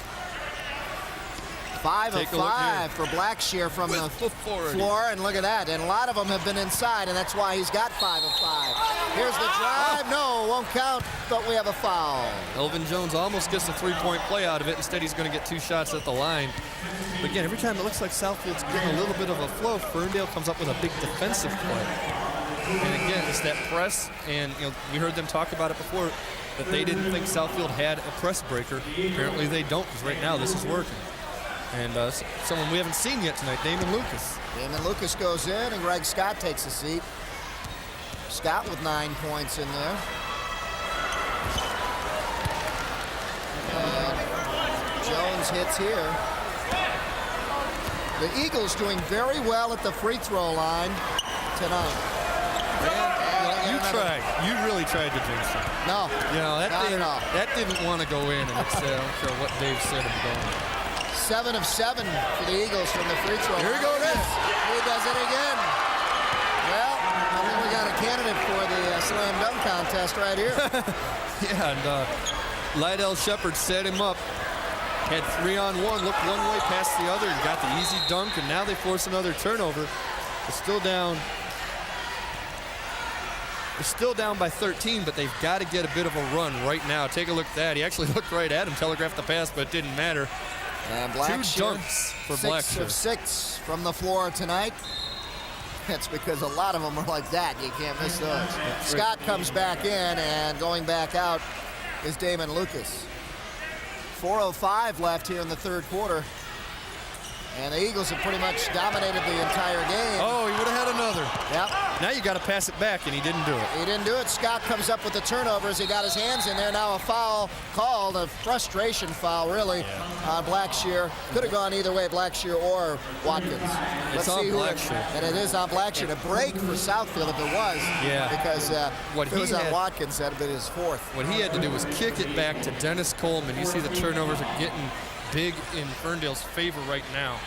5 of 5 for Blackshear from the floor, and look at that. And a lot of them have been inside, and that's why he's got 5 of 5. Here's the drive. No, won't count, but we have a foul. Elvin Jones almost gets a 3-point play out of it. Instead, he's going to get 2 shots at the line. But again, every time it looks like Southfield's getting a little bit of a flow, Ferndale comes up with a big defensive play. And again, it's that press, and we heard them talk about it before, that they didn't think Southfield had a press breaker. Apparently they don't, because right now this is working. And someone we haven't seen yet tonight, Damon Lucas. Damon Lucas goes in, and Greg Scott takes a seat. Scott with 9 points in there. And Jones hits here. The Eagles doing very well at the free throw line tonight. You really tried to jinx it. No, that didn't want to go in, and I don't care what Dave said I'm going. 7 of 7 for the Eagles from the free throw line. Here he goes. He does it again. Well, I think we got a candidate for the slam dunk contest right here. Yeah, and Lydell Sheperd set him up. Had 3-on-1, looked one way past the other, and got the easy dunk, and now they force another turnover. They're still down. They're still down by 13, but they've got to get a bit of a run right now. Take a look at that. He actually looked right at him, telegraphed the pass, but it didn't matter. And 2 dunks for Blackshear. 6 of 6 from the floor tonight. It's because a lot of them are like that. You can't miss those. Scott comes back in, and going back out is Damon Lucas. 4:05 left here in the third quarter. And the Eagles have pretty much dominated the entire game. Oh, he would have had another. Yep. Now you got to pass it back, and he didn't do it. He didn't do it. Scott comes up with the turnover as he got his hands in there. Now a foul called, a frustration foul, really, on Blackshear. Could have gone either way, Blackshear or Watkins. It's on Blackshear. And it is on Blackshear. A break for Southfield if it was. Yeah. Because if it was on Watkins, that would have been his fourth. What he had to do was kick it back to Dennis Coleman. You see the turnovers are getting big in Ferndale's favor right now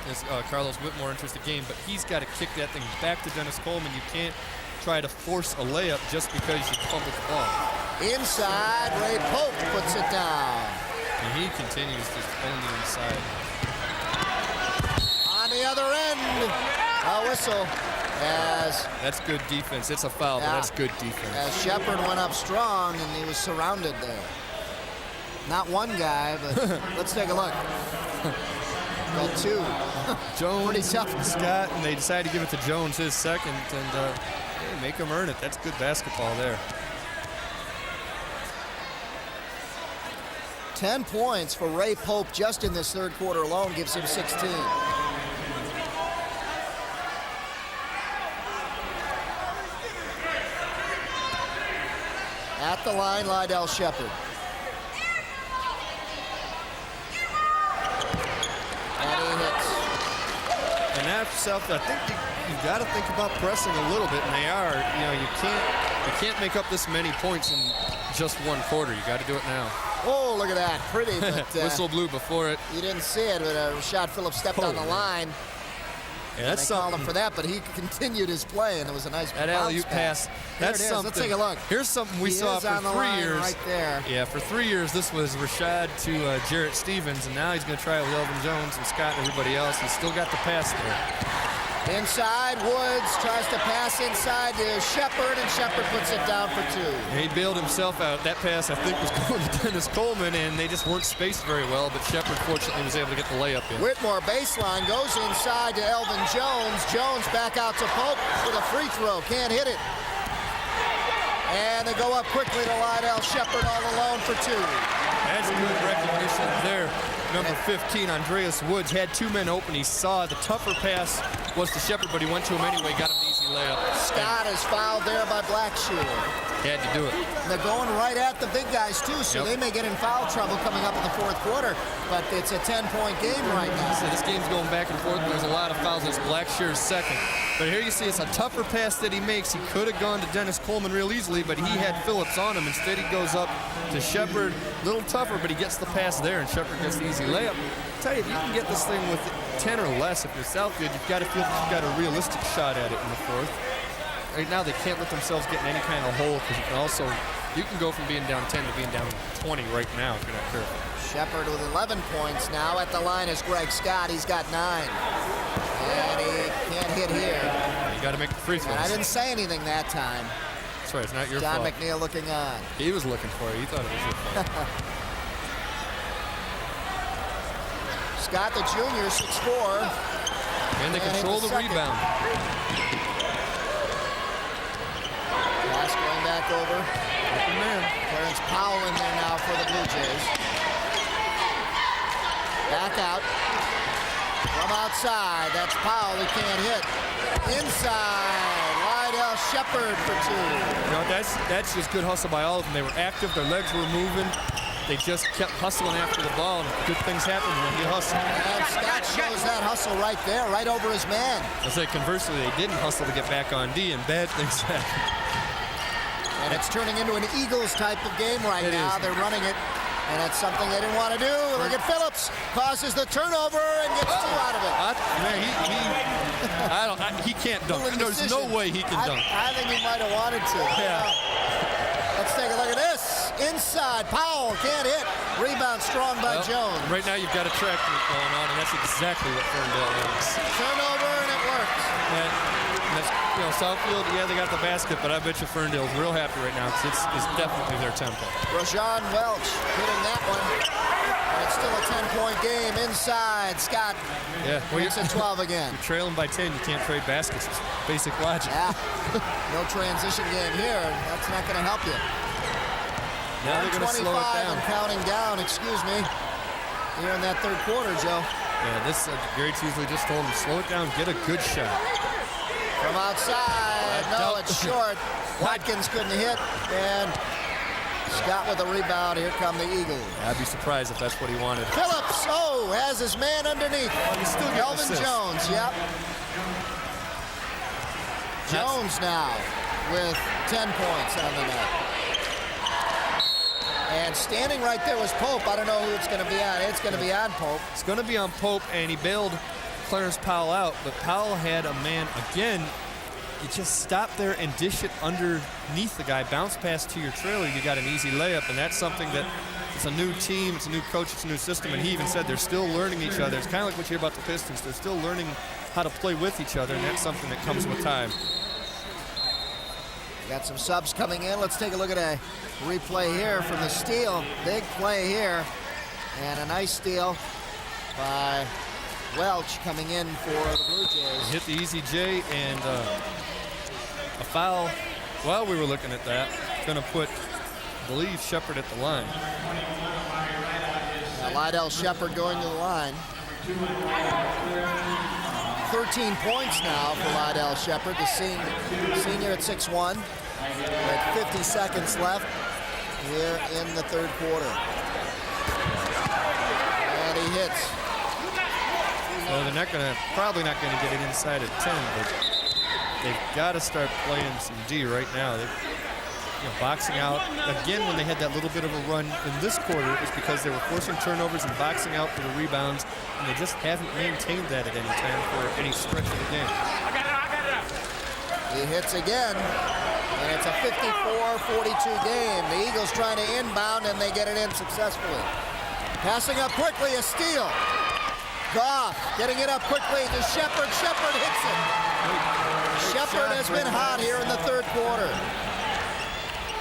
as Carlos Whitmore enters the game, but he's got to kick that thing back to Dennis Coleman. You can't try to force a layup just because you fumbled the ball. Inside, Ray Pope puts it down. And he continues to own the inside. On the other end, a whistle. That's good defense. It's a foul, but that's good defense. As Sheperd went up strong, and he was surrounded there. Not one guy, but let's take a look. Got two. Jones, pretty tough. Scott, and they decided to give it to Jones his second, and hey, make him earn it. That's good basketball there. 10 points for Ray Pope just in this third quarter alone gives him 16. At the line, Lydell Sheperd. And he hits. And after South, I think you got to think about pressing a little bit, and they are. You know, you can't make up this many points in just one quarter. You got to do it now. Oh, look at that. Pretty, but whistle blew before it. You didn't see it, but Rashad Phillips stepped on the line. Yeah, that's they called him for that, but he continued his play, and it was a nice alley-oop pass. That's something. Let's take a look. Here's something we saw for 3 years. Right there. Yeah, for 3 years, this was Rashad to Jarrett Stevens, and now he's going to try it with Elvin Jones and Scott and everybody else. He's still got the pass there. Inside, Woods tries to pass inside to Sheperd, and Sheperd puts it down for two. He bailed himself out. That pass, I think, was going to Dennis Coleman, and they just weren't spaced very well, but Sheperd fortunately was able to get the layup in. Whitmore baseline goes inside to Elvin Jones. Jones back out to Pope with a free throw. Can't hit it. And they go up quickly to Lydell Sheperd all alone for two. That's good recognition there. Number 15, Andreas Woods, had two men open. He saw the tougher pass was to Sheperd, but he went to him anyway, got him an easy layup. Scott is fouled there by Blackshear. He had to do it. They're going right at the big guys, too, so they may get in foul trouble coming up in the fourth quarter, but it's a 10-point game right now. So this game's going back and forth. There's a lot of fouls. It's Blackshear's second. But here you see it's a tougher pass that he makes. He could have gone to Dennis Coleman real easily, but he had Phillips on him. Instead, he goes up to Sheperd. A little tougher, but he gets the pass there, and Sheperd gets the easy layup. I tell you, if you can get this thing with 10 or less, if you're Southfield, you've got to feel that you've got a realistic shot at it in the fourth. Right now, they can't let themselves get in any kind of hole, because you can go from being down 10 to being down 20 right now if you're not careful. Sheperd with 11 points now. At the line is Greg Scott. He's got 9. And he can't hit here. You got to make the free throws. And I didn't say anything that time. That's right. It's not your fault. fault. John McNeal looking on. He was looking for you. He thought it was your fault. Scott, the junior, 6'4". And they control the rebound. Pass going back over. Open man. Clarence Powell in there now for the Blue Jays. Back out. From outside. That's Powell. He can't hit. Inside. Lydell Sheperd for two. You know, that's just good hustle by all of them. They were active. Their legs were moving. They just kept hustling after the ball, and good things happen when you hustle. And Scott shows that hustle right there, right over his man. I say conversely, they didn't hustle to get back on D, and bad things happen. And it's turning into an Eagles type of game right now. They're running it, and it's something they didn't want to do. Look at Phillips, causes the turnover and gets two out of it. He can't dunk. There's no way he can dunk. I think he might have wanted to. Yeah. Let's take a look at this. Inside, Powell can't hit. Rebound strong by Jones. Right now you've got a track meet going on, and that's exactly what Ferndale is. Turnover, and it works. That's, Southfield, yeah, they got the basket, but I bet you Ferndale's real happy right now because it's definitely their tempo. Rashad Welch hitting that one. And it's still a 10-point game inside. Scott makes it 12 again. You're trailing by 10. You can't trade baskets. It's basic logic. Yeah. No transition game here. That's not going to help you. Now they're going to slow it down. And counting down, excuse me, here in that third quarter, Joe. Yeah, this Gary Teasley just told him, slow it down, get a good shot. From outside, no, it's short. Watkins couldn't hit, and Scott with a rebound. Here come the Eagles. I'd be surprised if that's what he wanted. Phillips, has his man underneath. He's still getting Elvin Jones, yep. Jones now with 10 points on the night. And standing right there was Pope. I don't know who it's going to be on. It's going to be on Pope. It's going to be on Pope, and he bailed Clarence Powell out, but Powell had a man again. You just stop there and dish it underneath the guy, bounce pass to your trailer, you got an easy layup, and that's something that it's a new team, it's a new coach, it's a new system, and he even said they're still learning each other. It's kind of like what you hear about the Pistons. They're still learning how to play with each other, and that's something that comes with time. Got some subs coming in. Let's take a look at a replay here from the steal. Big play here, and a nice steal by Welch coming in for the Blue Jays. Hit the easy J, and a foul while we were looking at that. Going to put, I believe, Sheperd at the line. Now Lydell Sheperd going to the line. 13 points now for Lydell Sheperd, the senior at 6'1", with 50 seconds left here in the third quarter. And he hits. Well, they're probably not going to get it inside at 10, but they've got to start playing some D right now. They're boxing out. Again, when they had that little bit of a run in this quarter, it was because they were forcing turnovers and boxing out for the rebounds, and they just haven't maintained that at any time for any stretch of the game. I got it. He hits again, and it's a 54-42 game. The Eagles trying to inbound, and they get it in successfully. Passing up quickly, a steal. Goff getting it up quickly to Sheperd. Sheperd hits it. Sheperd has been hot here in the third quarter.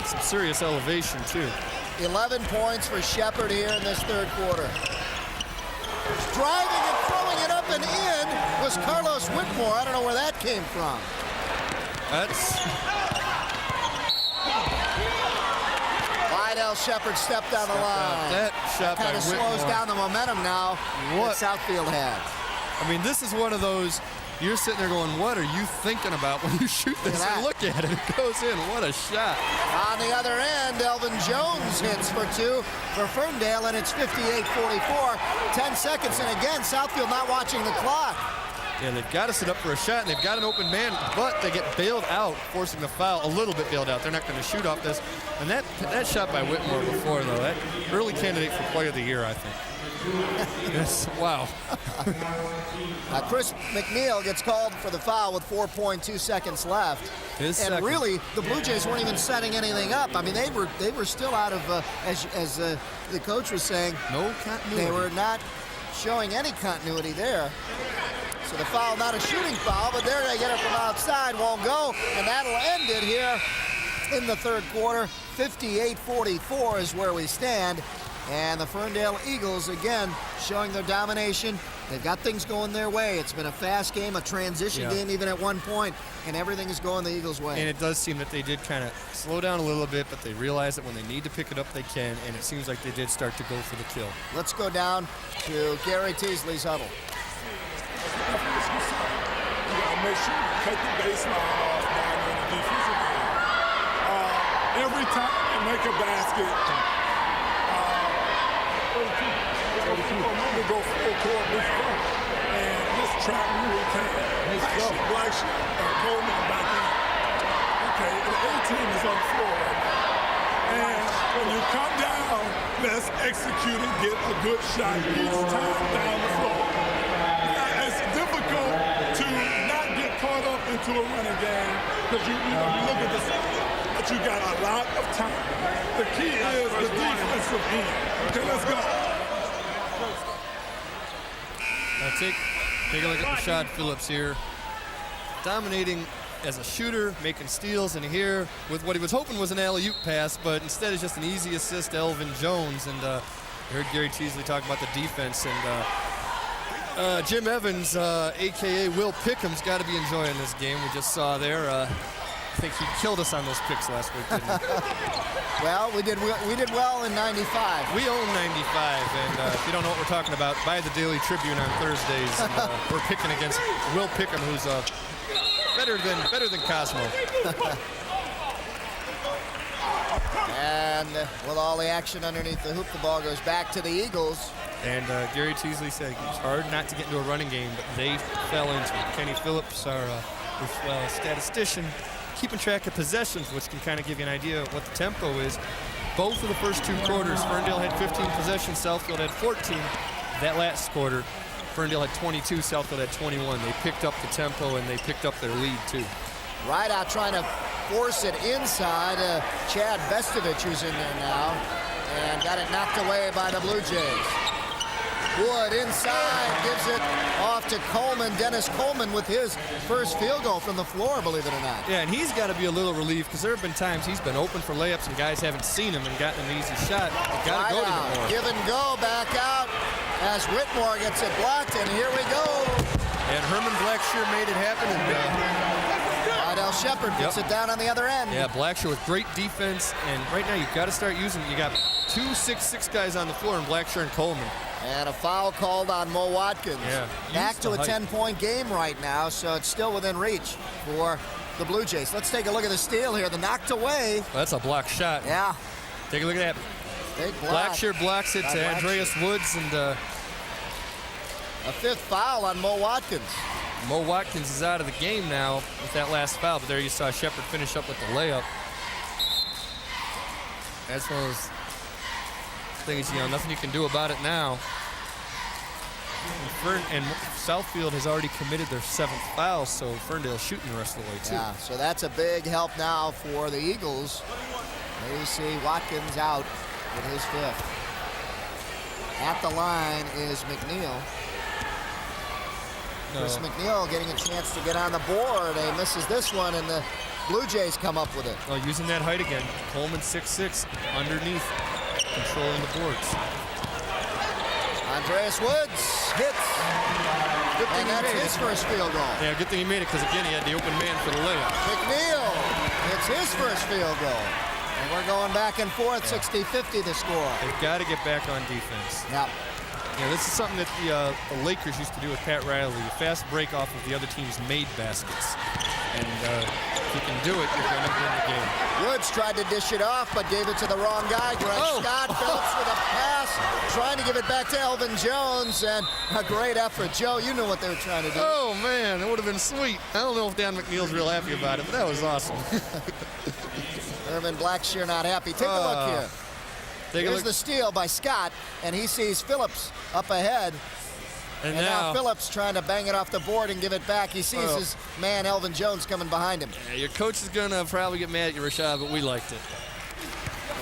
Some serious elevation, too. 11 points for Sheperd here in this third quarter. Driving and throwing it up and in was Carlos Whitmore. I don't know where that came from. Lydell Sheperd stepped on the line. That shot kind of slows down the momentum now that Southfield had. I mean, this is one of those, you're sitting there going, what are you thinking about when you shoot this? And look at it, it goes in. What a shot. On the other end, Elvin Jones hits for two for Ferndale, and it's 58-44. 10 seconds, and again, Southfield not watching the clock. Yeah, they've got to sit up for a shot, and they've got an open man, but they get bailed out, forcing the foul, a little bit bailed out. They're not going to shoot off this. And that shot by Whitmore before, though, that early candidate for Player of the Year, I think. Yes, wow. Chris McNeal gets called for the foul with 4.2 seconds left. And really, the Blue Jays weren't even setting anything up. I mean, they were still out of, as the coach was saying, no continuity. They were not showing any continuity there. So the foul, not a shooting foul, but there they get it from outside, won't go, and that'll end it here in the third quarter. 58-44 is where we stand. And the Ferndale Eagles, again, showing their domination. They've got things going their way. It's been a fast game, a transition game even at one point, and everything is going the Eagles' way. And it does seem that they did kind of slow down a little bit, but they realize that when they need to pick it up, they can, and it seems like they did start to go for the kill. Let's go down to Gary Teasley's huddle. Make sure you cut the baseline off down in the defensive end. Every time you make a basket, we go full court this front, and just trap who we can. Like Coleman back in. Okay, the A-team is on the floor right now. And when you come down, let's execute and get a good shot each time down the floor. Now, it's difficult to not get caught up into a running game because you look at this, but you got a lot of time. The key is the defensive end. Okay, let's go. Now take a look at Rashad Phillips here. Dominating as a shooter, making steals, and here with what he was hoping was an alley-oop pass, but instead it's just an easy assist to Elvin Jones. And I heard Gary Teasley talk about the defense, and Jim Evans, a.k.a. Will Pickham's got to be enjoying this game. We just saw there. I think he killed us on those picks last week, didn't he? Well, we did well in 95. We own 95, and if you don't know what we're talking about, buy the Daily Tribune on Thursdays. And, we're picking against Will Pickham, who's better than Cosmo. And with all the action underneath the hoop, the ball goes back to the Eagles. And Gary Teasley said it's hard not to get into a running game, but they fell into it. Kenny Phillips, our statistician, keeping track of possessions, which can kind of give you an idea of what the tempo is. Both of the first two quarters, Ferndale had 15 possessions, Southfield had 14. That last quarter, Ferndale had 22, Southfield had 21. They picked up the tempo and they picked up their lead too. Right out trying to force it inside. Chad Vestovich, who's in there now, and got it knocked away by the Blue Jays. Wood inside, gives it off to Coleman. Dennis Coleman with his first field goal from the floor, believe it or not. Yeah, and he's got to be a little relieved because there have been times he's been open for layups and guys haven't seen him and gotten an easy shot. They've got to go to him more. Give and go, back out as Whitmore gets it blocked, and here we go. And Herman Blackshear made it happen. And Lydell Sheperd gets it down on the other end. Yeah, Blackshear with great defense, and right now you've got to start using it. You got 2 6'6" guys on the floor in Blackshear and Coleman. And a foul called on Mo Watkins. Yeah, back to a 10-point game right now, so it's still within reach for the Blue Jays. Let's take a look at the steal here. The knocked away. Well, that's a block shot. Yeah. Take a look at that. Big block. Blackshear blocks it to Andreas Woods, and a fifth foul on Mo Watkins. Mo Watkins is out of the game now with that last foul, but there you saw Sheperd finish up with the layup. That's one of those things, nothing you can do about it now. And Southfield has already committed their 7th foul, so Ferndale's shooting the rest of the way, too. Yeah, so that's a big help now for the Eagles. There you see Watkins out with his 5th. At the line is McNeal. Chris McNeal getting a chance to get on the board. He misses this one, and the Blue Jays come up with it. Well, using that height again. Coleman 6'6", underneath, controlling the boards. Andreas Woods hits. Good thing that's his first field goal. Yeah, good thing he made it because, again, he had the open man for the layup. McNeal hits his first field goal. And we're going back and forth, 60-50 the score. They've got to get back on defense. Yep. Yeah, this is something that the Lakers used to do with Pat Riley. You fast break off of the other team's made baskets. And if you can do it, you're going to win the game. Woods tried to dish it off, but gave it to the wrong guy. Scott Phillips with a pass, trying to give it back to Elvin Jones, and a great effort. Joe, you know what they were trying to do. Oh, man, that would have been sweet. I don't know if Dan McNeal's real happy about it, but that was awesome. Irvin Blackshear not happy. Take a look here. Here's the steal by Scott, and he sees Phillips up ahead. And now Phillips trying to bang it off the board and give it back. He sees his man, Elvin Jones, coming behind him. Yeah, your coach is going to probably get mad at you, Rashad, but we liked it.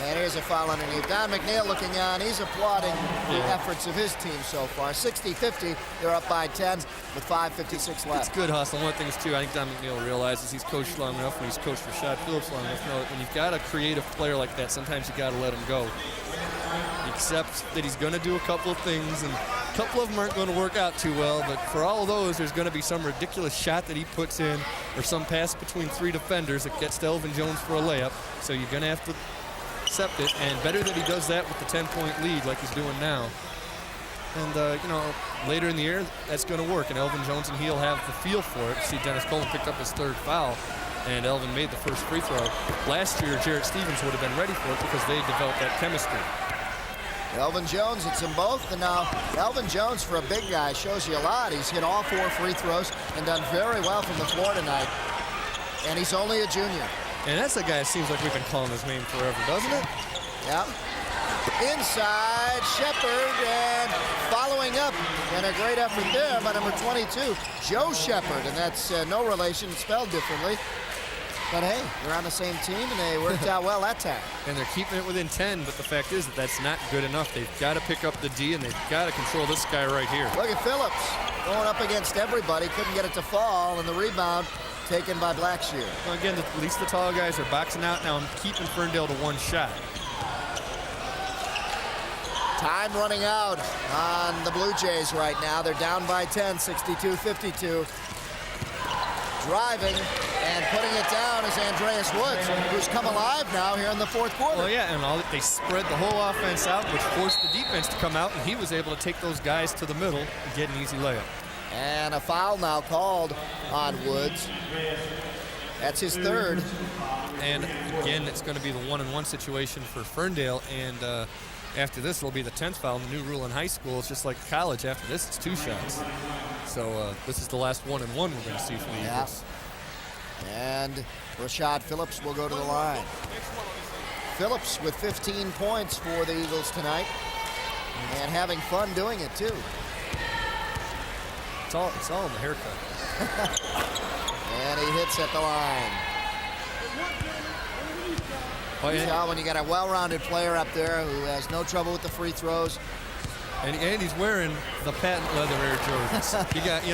And here's a foul underneath. Don McNeal looking on. He's applauding the efforts of his team so far. 60-50. They're up by 10 with 5:56 left. It's good hustle. One of the things, too, I think Don McNeal realizes he's coached long enough, when he's coached Rashad Phillips long enough, know that when you've got a creative player like that, sometimes you got to let him go. He accepts that he's going to do a couple of things, and a couple of them aren't going to work out too well, but for all of those, there's going to be some ridiculous shot that he puts in or some pass between 3 defenders that gets to Elvin Jones for a layup, so you're going to have to accept it, and better that he does that with the 10-point lead like he's doing now. And, later in the year, that's going to work, and Elvin Jones and he'll have the feel for it. See, Dennis Coleman picked up his 3rd foul, and Elvin made the first free throw. Last year, Jarrett Stevens would have been ready for it because they developed that chemistry. Elvin Jones hits them both, and now Elvin Jones, for a big guy, shows you a lot. He's hit all 4 free throws and done very well from the floor tonight, and he's only a junior. And that's a guy that seems like we've been calling his name forever, doesn't it? Yeah. Inside, Sheperd, and following up, and a great effort there by number 22, Joe Sheperd, and that's no relation, spelled differently. But hey, they're on the same team, and they worked out well that time. And they're keeping it within 10, but the fact is that that's not good enough. They've got to pick up the D, and they've got to control this guy right here. Look at Phillips going up against everybody, couldn't get it to fall, and the rebound taken by Blackshear. Well, again, at least the tall guys are boxing out now and keeping Ferndale to one shot. Time running out on the Blue Jays right now. They're down by 10, 62-52. Driving and putting it down is Andreas Woods, who's come alive now here in the fourth quarter. Well, yeah, and they spread the whole offense out, which forced the defense to come out, and he was able to take those guys to the middle and get an easy layup. And a foul now called on Woods. That's his third. And again, it's going to be the 1-and-1 situation for Ferndale, and after this, it'll be the 10th foul. The new rule in high school is just like college. After this, it's 2 shots. So this is the last 1-and-1 we're going to see for the Eagles. And Rashad Phillips will go to the line. Phillips with 15 points for the Eagles tonight, and having fun doing it too. It's all in the haircut. And he hits at the line. Oh, yeah. When you got a well-rounded player up there who has no trouble with the free throws. And he's wearing the patent leather Air Jordans. You got,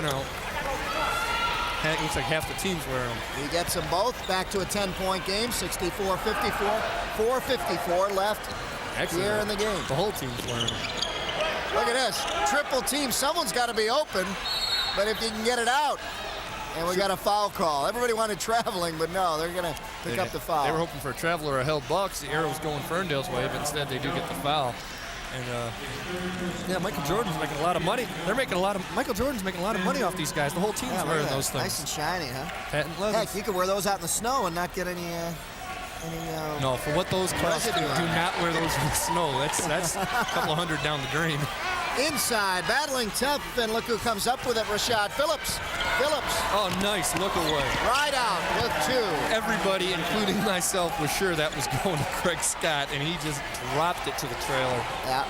looks like half the team's wearing them. He gets them both back to a 10-point game, 64-54. 4:54 left here in the game. The whole team's wearing them. Look at this. Triple team. Someone's got to be open, but if you can get it out. And we got a foul call. Everybody wanted traveling, but no, they're going to pick up the foul. They were hoping for a travel or a held ball because the arrow was going Ferndale's way, but instead they do get the foul. And yeah, Michael Jordan's making a lot of money. Michael Jordan's making a lot of money off these guys. The whole team's wearing those things. Nice and shiny, huh? Patent leather. Heck, you could wear those out in the snow and not get any no, for what those cost, do not wear those in the snow. That's a couple hundred down the drain. Inside, battling tough, and look who comes up with it, Rashad Phillips. Oh, nice, look away. Right out with 2. Everybody, including myself, was sure that was going to Craig Scott, and he just dropped it to the trailer. Yeah.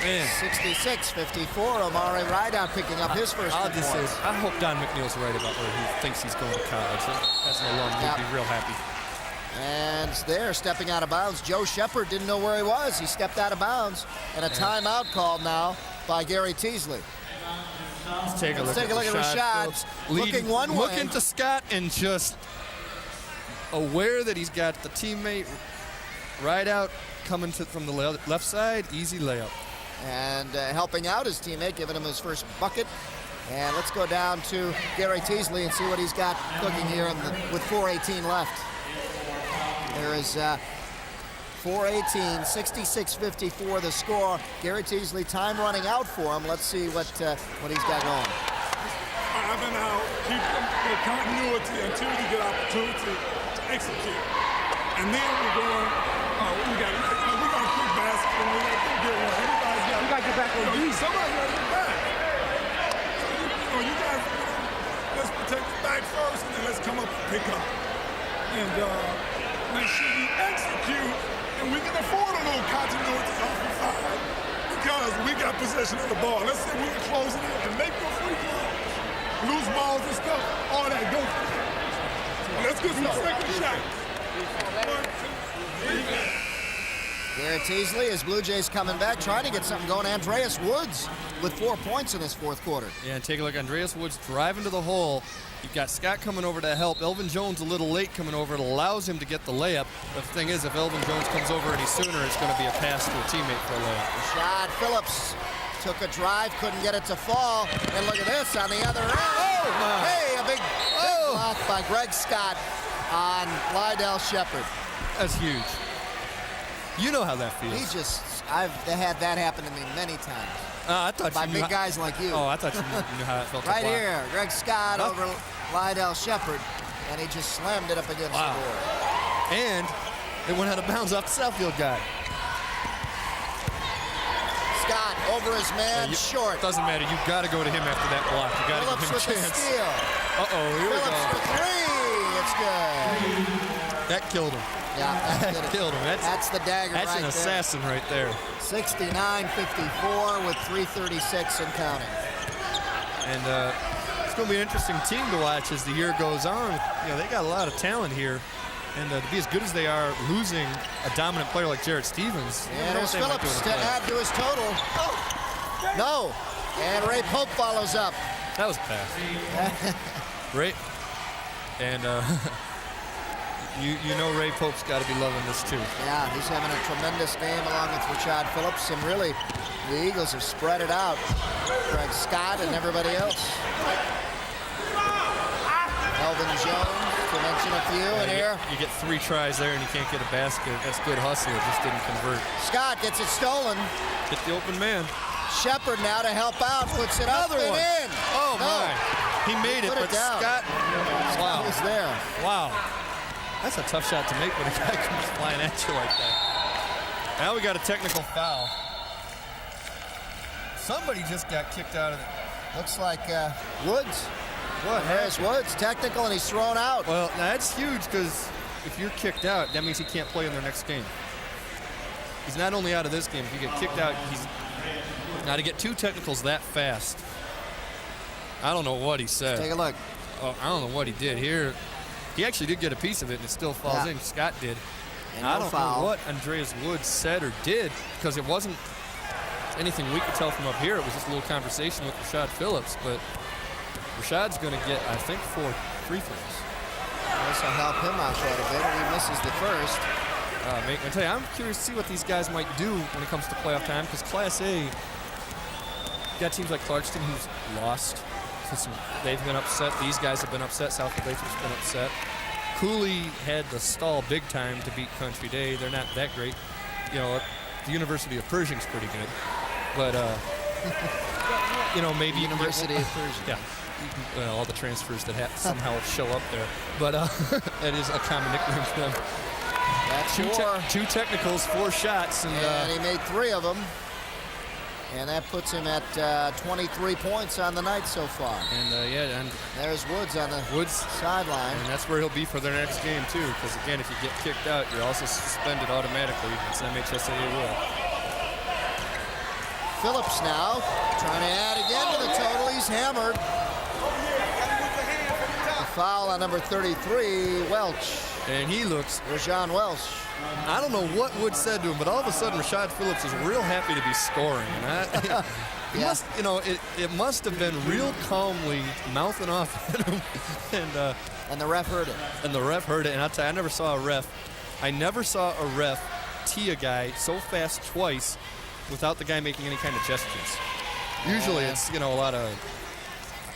Man. 66-54, Omari Rideout picking up his first I'll 2 just points. say, I hope Don McNeal's right about where he thinks he's going to college. As an alum, he'd be real happy. And there, stepping out of bounds, Joe Sheperd didn't know where he was. He stepped out of bounds, and a timeout called now by Gary Teasley. Let's take a look at Rashad looking one way. Looking to Scott and just aware that he's got the teammate right out coming from the left side. Easy layup. And helping out his teammate, giving him his first bucket. And let's go down to Gary Teasley and see what he's got cooking here with 4:18 left. There is 4:18, 66-54 the score. Gary Teasley, time running out for him. Let's see what he's got going. I've been out, keep the continuity until you get opportunity to execute. And then we're going, we got a quick basket and we got to get one. Everybody's got to get back on you. Somebody's got to get back. So, you guys, let's protect the back first and then let's come up and pick up. And make sure we execute, and we can afford a little continuity off the side because we got possession of the ball. Let's say we can close it in and make no free throws, loose balls and stuff, all that. Go. Let's get some second shots. 1, 2, 3. Gary Teasley, as Blue Jays coming back, trying to get something going. Andreas Woods with 4 points in his fourth quarter. Yeah, and take a look. Andreas Woods driving to the hole. You've got Scott coming over to help. Elvin Jones a little late coming over. It allows him to get the layup. The thing is, if Elvin Jones comes over any sooner, it's going to be a pass to a teammate for a layup. Rashad Phillips took a drive, couldn't get it to fall. And look at this on the other end. Oh, hey, a big block by Greg Scott on Lydell Sheperd. That's huge. You know how that feels. I've had that happen to me many times. I thought by big guys like you. Oh, I thought you knew how it felt. Right here, Greg Scott over Lydell Sheperd, and he just slammed it up against the board. And it went out of bounds off the Southfield guy. Scott over his man, short. Doesn't matter. You've got to go to him after that block. You got to give him a chance. Steal. Uh-oh, here we go. Phillips for 3. It's good. That killed him. Yeah, that killed him. That's the dagger right there. That's an assassin right there. 69-54 with 3:36 and counting. And it's going to be an interesting team to watch as the year goes on. You know, they got a lot of talent here. And to be as good as they are, losing a dominant player like Jarrett Stevens. And here's Phillips to add to his total. Oh, no. And Ray Pope follows up. That was a pass. And you know Ray Pope's got to be loving this too. Yeah, he's having a tremendous game along with Rashad Phillips, and really, the Eagles have spread it out. Greg Scott and everybody else. Elvin Jones, to mention a few in here. You get 3 tries there and you can't get a basket. That's good hustle. It just didn't convert. Scott gets it stolen. Hit the open man. Sheperd now to help out, puts it up and in. Oh, no. my. He made it, but Scott was there. Wow. That's a tough shot to make when a guy comes flying at you like that. Now we got a technical foul. Somebody just got kicked out of it. Looks like Woods. What? Harris Woods, technical, and he's thrown out. Well, that's huge because if you're kicked out, that means he can't play in their next game. He's not only out of this game, if you get kicked out, he's... Now to get 2 technicals that fast, I don't know what he said. Take a look. Oh, I don't know what he did here. He actually did get a piece of it, and it still falls in. Scott did. And I don't know what Andreas Woods said or did, because it wasn't anything we could tell from up here. It was just a little conversation with Rashad Phillips, but Rashad's going to get, I think, 4 free throws. This will help him out quite a bit, and he misses the first. I tell you, I'm curious to see what these guys might do when it comes to playoff time, because Class A, you got teams like Clarkston who's lost. They've been upset. These guys have been upset. Southfield has been upset. Cooley had to stall big time to beat Country Day. They're not that great. You know, the University of Pershing's pretty good, but you know, maybe University of Pershing. Yeah. Well, all the transfers that somehow show up there, but that is a common nickname for them. That's 2 technicals, 4 shots, and he made 3 of them. And that puts him at 23 points on the night so far. And and there's Woods on the sideline. And that's where he'll be for their next game too. Because again, if you get kicked out, you're also suspended automatically. It's MHSAA rule. Phillips now trying to add again to the total. He's hammered. A foul on number 33, Welch. And he looks... Rajon Welch. I don't know what Wood said to him, but all of a sudden Rashad Phillips is real happy to be scoring. And must, you know, it must have been real calmly mouthing off at him. And the ref heard it. And the ref heard it. And I'll tell you, I never saw a ref tee a guy so fast twice without the guy making any kind of gestures. Usually it's, you know, a lot of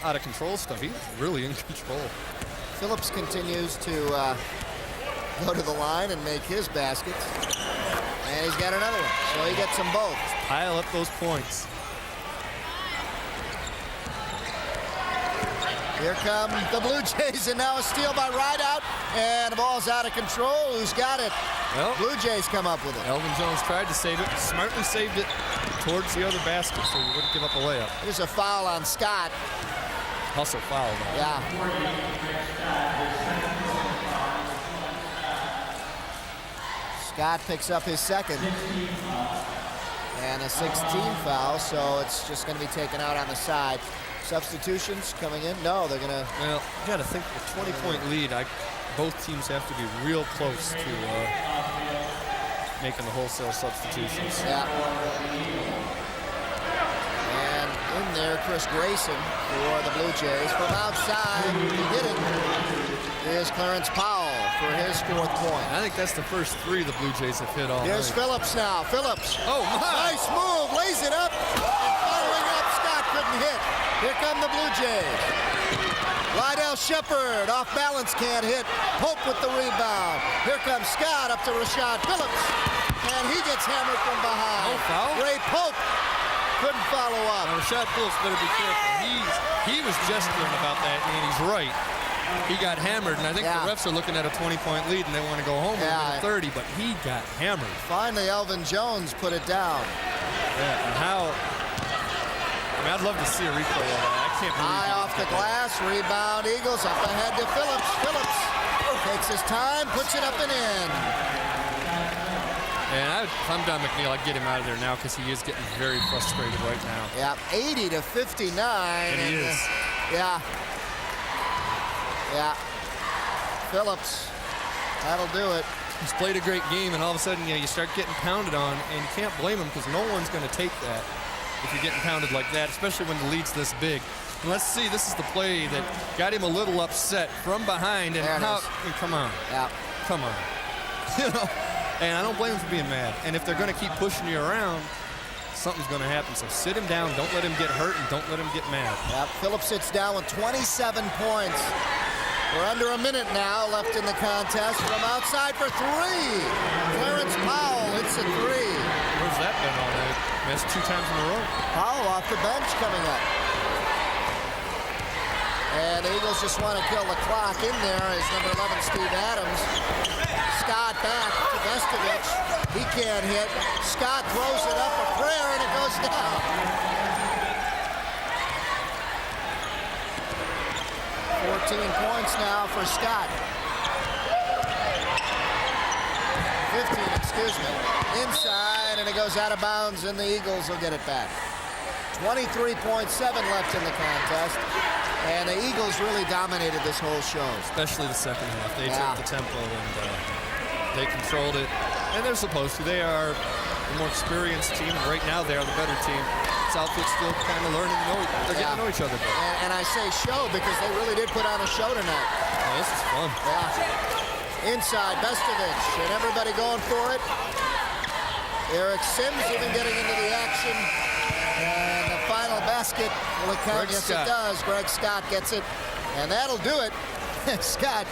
out of control stuff. He's really in control. Phillips continues to go to the line and make his baskets. And he's got another one, so he gets them both. Pile up those points. Here come the Blue Jays, and now a steal by Rideout, and the ball's out of control. Who's got it? Well, Blue Jays come up with it. Elvin Jones tried to save it, smartly saved it towards the other basket so he wouldn't give up a layup. There's a foul on Scott. Hustle foul, though. Yeah. Scott picks up his second. And a 16 foul, so it's just going to be taken out on the side. Substitutions coming in? No, they're going to... Well, you got to think the 20-point lead, both teams have to be real close to making the wholesale substitutions. Yeah. And in there, Chris Grayson for the Blue Jays. From outside, he did it. Here's Clarence Powell for his 4th point. I think that's the first 3 the Blue Jays have hit all Here's night. Phillips now. Phillips. Oh, my. Nice move. Lays it up. And following up, Scott couldn't hit. Here come the Blue Jays. Lydell Sheperd off balance, can't hit. Pope with the rebound. Here comes Scott up to Rashad Phillips. And he gets hammered from behind. Oh, foul? Ray Pope couldn't follow up. Now, Rashad Phillips better be careful. He was gesturing about that, and he's right. He got hammered, and I think the refs are looking at a 20-point lead, and they want to go home with a 30, but he got hammered. Finally, Elvin Jones put it down. Yeah, and how... I mean, I'd love to see a replay of that. I can't believe High off the glass, rebound, Eagles up ahead to Phillips. Phillips takes his time, puts it up and in. And if I'm Don McNeal, I'd get him out of there now because he is getting very frustrated right now. Yeah, 80-59. And he is. Yeah. Yeah. Phillips, that'll do it. He's played a great game, and all of a sudden, you start getting pounded on, and you can't blame him because no one's going to take that if you're getting pounded like that, especially when the lead's this big. And let's see, this is the play that got him a little upset from behind. And come on. Yeah. Come on. You know, and I don't blame him for being mad. And if they're going to keep pushing you around, something's going to happen. So sit him down, don't let him get hurt, and don't let him get mad. Yep, Phillips sits down with 27 points. We're under a minute now left in the contest. From outside for three. Clarence Powell hits a three. Where's that been all night? Missed 2 times in a row. Powell off the bench coming up. And the Eagles just want to kill the clock in there as number 11, Steve Adams. Scott back to Vestovich. He can't hit. Scott throws it up a prayer and it goes down. 14 points now for Scott. 15, excuse me. Inside and it goes out of bounds and the Eagles will get it back. 23.7 left in the contest. And the Eagles really dominated this whole show. Especially the second half. They took the tempo and they controlled it. And they're supposed to. They are the more experienced team. Right now they are the better team. Southfield's still kind of learning to know. They're getting to know each other better. And I say show because they really did put on a show tonight. Oh, this is fun. Yeah. Inside, Vestovich, and everybody going for it. Eric Sims even getting into the action. And the final basket, will it count? Yes, it does. Greg Scott gets it, and that'll do it. Scott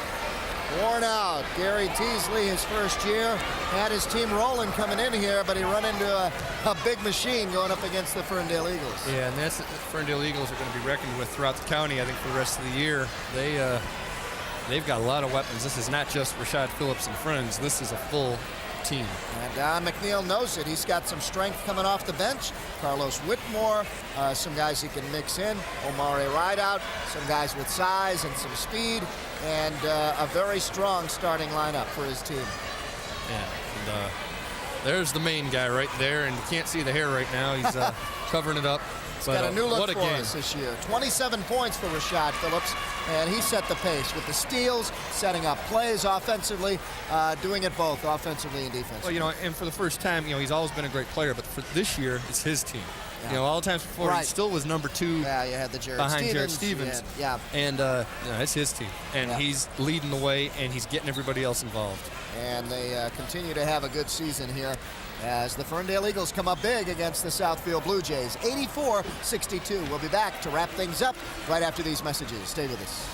worn out. Gary Teasley, his first year, had his team rolling coming in here, but he run into a big machine going up against the Ferndale Eagles. Yeah, and that's the Ferndale Eagles are going to be reckoned with throughout the county, I think, for the rest of the year. They've got a lot of weapons. This is not just Rashad, Phillips, and friends. This is a full team. And McNeal knows it. He's got some strength coming off the bench. Carlos Whitmore, some guys he can mix in. Omari Rideout, some guys with size and some speed, and a very strong starting lineup for his team. Yeah, and there's the main guy right there, and you can't see the hair right now. He's covering it up. He's got a new look for us this year. 27 points for Rashad Phillips, and he set the pace with the steals, setting up plays offensively, doing it both offensively and defensively. Well, you know, and for the first time, you know, he's always been a great player, but for this year, it's his team. Yeah. You know, all the times before, he still was number 2 you had the Jared Stevens. And it's his team. And he's leading the way, and he's getting everybody else involved. And they continue to have a good season here as the Ferndale Eagles come up big against the Southfield Blue Jays. 84-62. We'll be back to wrap things up right after these messages. Stay with us.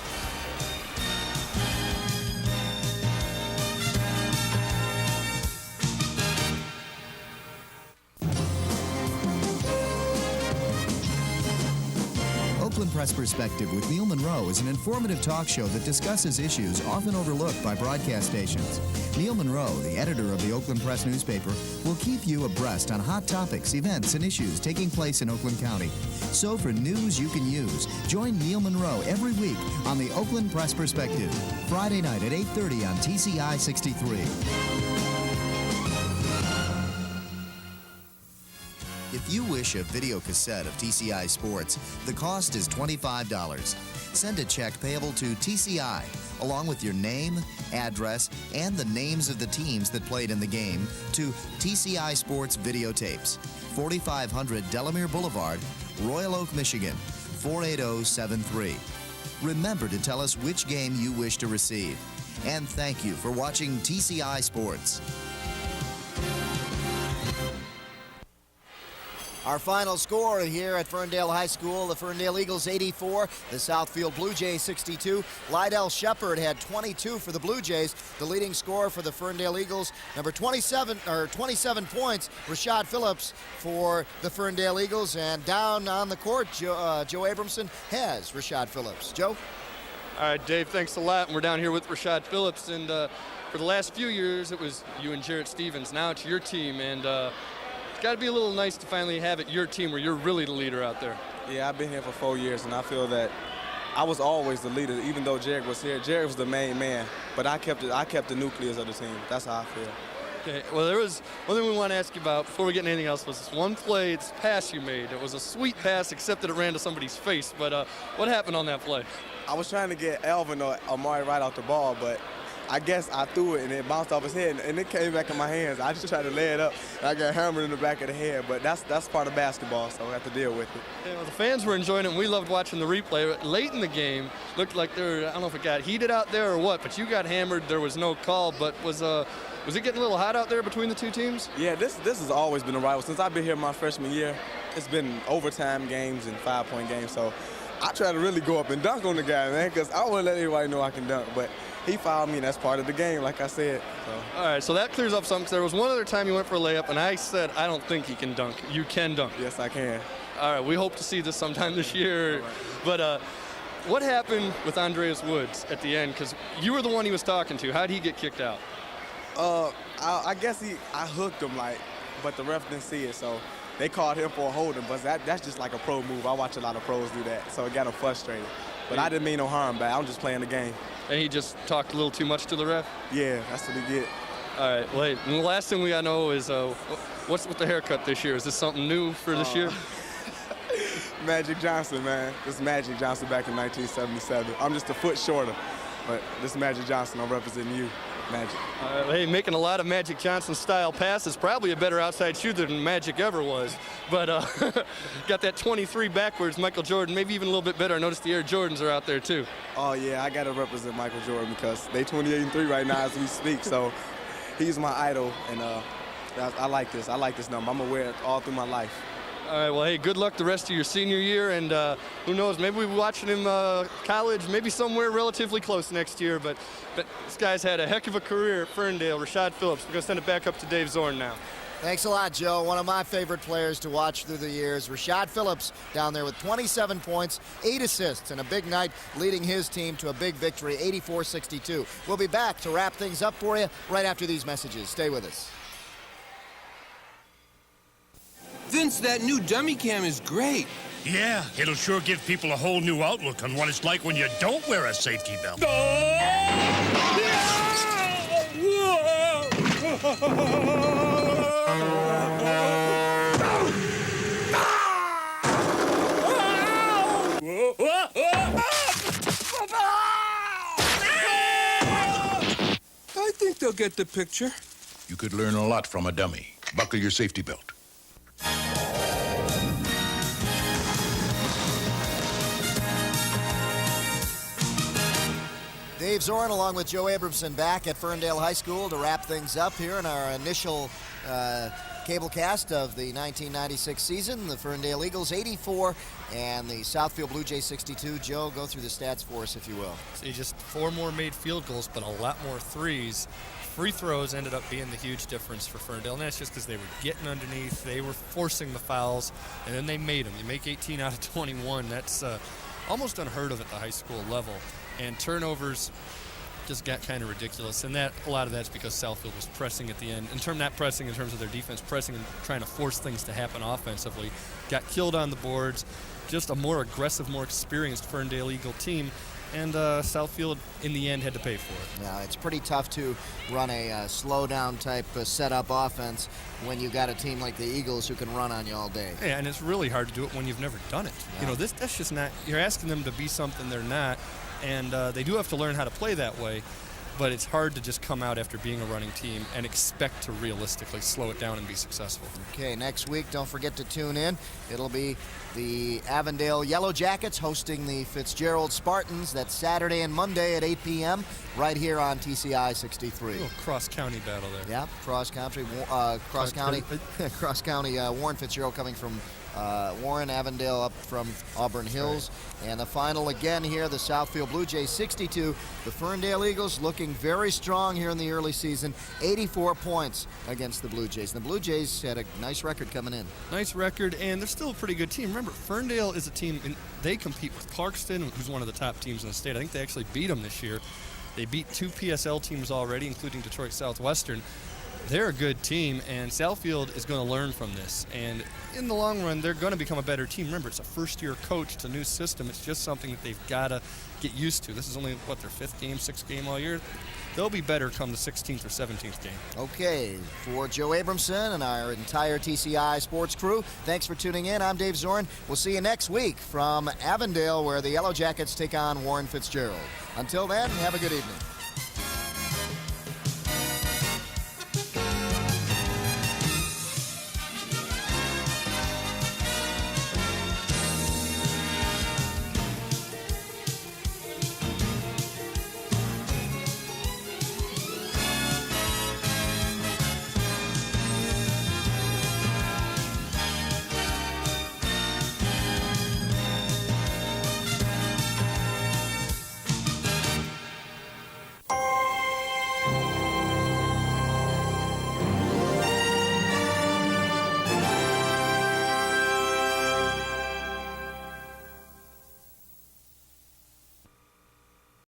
Oakland Press Perspective with Neil Monroe is an informative talk show that discusses issues often overlooked by broadcast stations. Neil Monroe, the editor of the Oakland Press newspaper, will keep you abreast on hot topics, events, and issues taking place in Oakland County. So for news you can use, join Neil Monroe every week on the Oakland Press Perspective, Friday night at 8:30 on TCI 63. If you wish a video cassette of TCI Sports, the cost is $25. Send a check payable to TCI, along with your name, address, and the names of the teams that played in the game, to TCI Sports Videotapes, 4500 Delamere Boulevard, Royal Oak, Michigan, 48073. Remember to tell us which game you wish to receive. And thank you for watching TCI Sports. Our final score here at Ferndale High School, the Ferndale Eagles 84, the Southfield Blue Jays 62. Lydell Sheperd had 22 for the Blue Jays. The leading scorer for the Ferndale Eagles, number 27 points, Rashad Phillips for the Ferndale Eagles. And down on the court, Joe Abramson has Rashad Phillips. Joe? All right, Dave, thanks a lot. We're down here with Rashad Phillips, and for the last few years, it was you and Jared Stevens. Now it's your team, and it's got to be a little nice to finally have it your team where you're really the leader out there. Yeah, I've been here for 4 years, and I feel that I was always the leader, even though Jared was here. Jared was the main man, but I kept the nucleus of the team. That's how I feel. Okay, well, there was one thing we want to ask you about before we get into anything else. Was this one play, it's pass you made. It was a sweet pass, except that it ran to somebody's face. But what happened on that play? I was trying to get Elvin or Omari right off the ball, but I guess I threw it and it bounced off his head and it came back in my hands. I just tried to lay it up and I got hammered in the back of the head, but that's part of basketball, so I have to deal with it. You know, the fans were enjoying it and we loved watching the replay. Late in the game, looked like I don't know if it got heated out there or what, but you got hammered. There was no call, but was it getting a little hot out there between the two teams? Yeah, this has always been a rival. Since I've been here my freshman year, it's been overtime games and 5-point games, so I try to really go up and dunk on the guy, man, because I want to let everybody know I can dunk, but he fouled me, and that's part of the game, like I said. So. All right, so that clears up something, because there was one other time you went for a layup, and I said, I don't think he can dunk. You can dunk. Yes, I can. All right, we hope to see this sometime this year. Right. But what happened with Andreas Woods at the end? Because you were the one he was talking to. How did he get kicked out? I guess I hooked him, but the ref didn't see it, so they called him for a holding, but that's just like a pro move. I watch a lot of pros do that, so it got him frustrated. But I didn't mean no harm, but I'm just playing the game. And he just talked a little too much to the ref? Yeah, that's what he get. All right, wait. And the last thing we gotta know is what's with the haircut this year? Is this something new for this year? Magic Johnson, man. This is Magic Johnson back in 1977. I'm just a foot shorter, but this is Magic Johnson. I'm representing you, Magic. Hey, making a lot of Magic Johnson-style passes. Probably a better outside shooter than Magic ever was. But got that 23 backwards, Michael Jordan, maybe even a little bit better. I noticed the Air Jordans are out there, too. Oh, yeah, I got to represent Michael Jordan because they 28-3 right now as we speak. So he's my idol, and I like this. I like this number. I'm going to wear it all through my life. All right, well, hey, good luck the rest of your senior year, and who knows, maybe we'll be watching him college, maybe somewhere relatively close next year, but this guy's had a heck of a career at Ferndale. Rashad Phillips. We're going to send it back up to Dave Zorn now. Thanks a lot, Joe. One of my favorite players to watch through the years. Rashad Phillips down there with 27 points, 8 assists, and a big night leading his team to a big victory, 84-62. We'll be back to wrap things up for you right after these messages. Stay with us. Vince, that new dummy cam is great. Yeah, it'll sure give people a whole new outlook on what it's like when you don't wear a safety belt. I think they'll get the picture. You could learn a lot from a dummy. Buckle your safety belt. Dave Zorn along with Joe Abramson back at Ferndale High School to wrap things up here in our initial cablecast of the 1996 season. The Ferndale Eagles 84 and the Southfield Blue Jays 62. Joe, go through the stats for us, if you will. See, just 4 more made field goals, but a lot more threes. Free throws ended up being the huge difference for Ferndale, and that's just because they were getting underneath, they were forcing the fouls, and then they made them. You make 18 out of 21. That's almost unheard of at the high school level. And turnovers just got kind of ridiculous, and a lot of that's because Southfield was pressing at the end. Not pressing in terms of their defense, pressing and trying to force things to happen offensively. Got killed on the boards. Just a more aggressive, more experienced Ferndale Eagle team, and Southfield in the end had to pay for it. Yeah, it's pretty tough to run a slow-down type setup offense when you got a team like the Eagles who can run on you all day. Yeah, and it's really hard to do it when you've never done it. Yeah. You know, that's just not. You're asking them to be something they're not. And they do have to learn how to play that way, but it's hard to just come out after being a running team and expect to realistically slow it down and be successful. Okay, next week, don't forget to tune in. It'll be the Avondale Yellow Jackets hosting the Fitzgerald Spartans. That's Saturday and Monday at 8 p.m. right here on TCI 63. A little cross-county battle there. Yeah, cross-county, Warren Fitzgerald coming from Warren, Avondale up from Auburn Hills. Right. And the final again here, the Southfield Blue Jays 62. The Ferndale Eagles looking very strong here in the early season. 84 points against the Blue Jays. And the Blue Jays had a nice record coming in. Nice record, and they're still a pretty good team. Remember, Ferndale is a team, and they compete with Clarkston, who's one of the top teams in the state. I think they actually beat them this year. They beat 2 PSL teams already, including Detroit Southwestern. They're a good team, and Southfield is going to learn from this. And in the long run, they're going to become a better team. Remember, it's a first-year coach. It's a new system. It's just something that they've got to get used to. This is only, their 5th game, 6th game all year. They'll be better come the 16th or 17th game. Okay, for Joe Abramson and our entire TCI sports crew, thanks for tuning in. I'm Dave Zorn. We'll see you next week from Avondale, where the Yellow Jackets take on Warren Fitzgerald. Until then, have a good evening.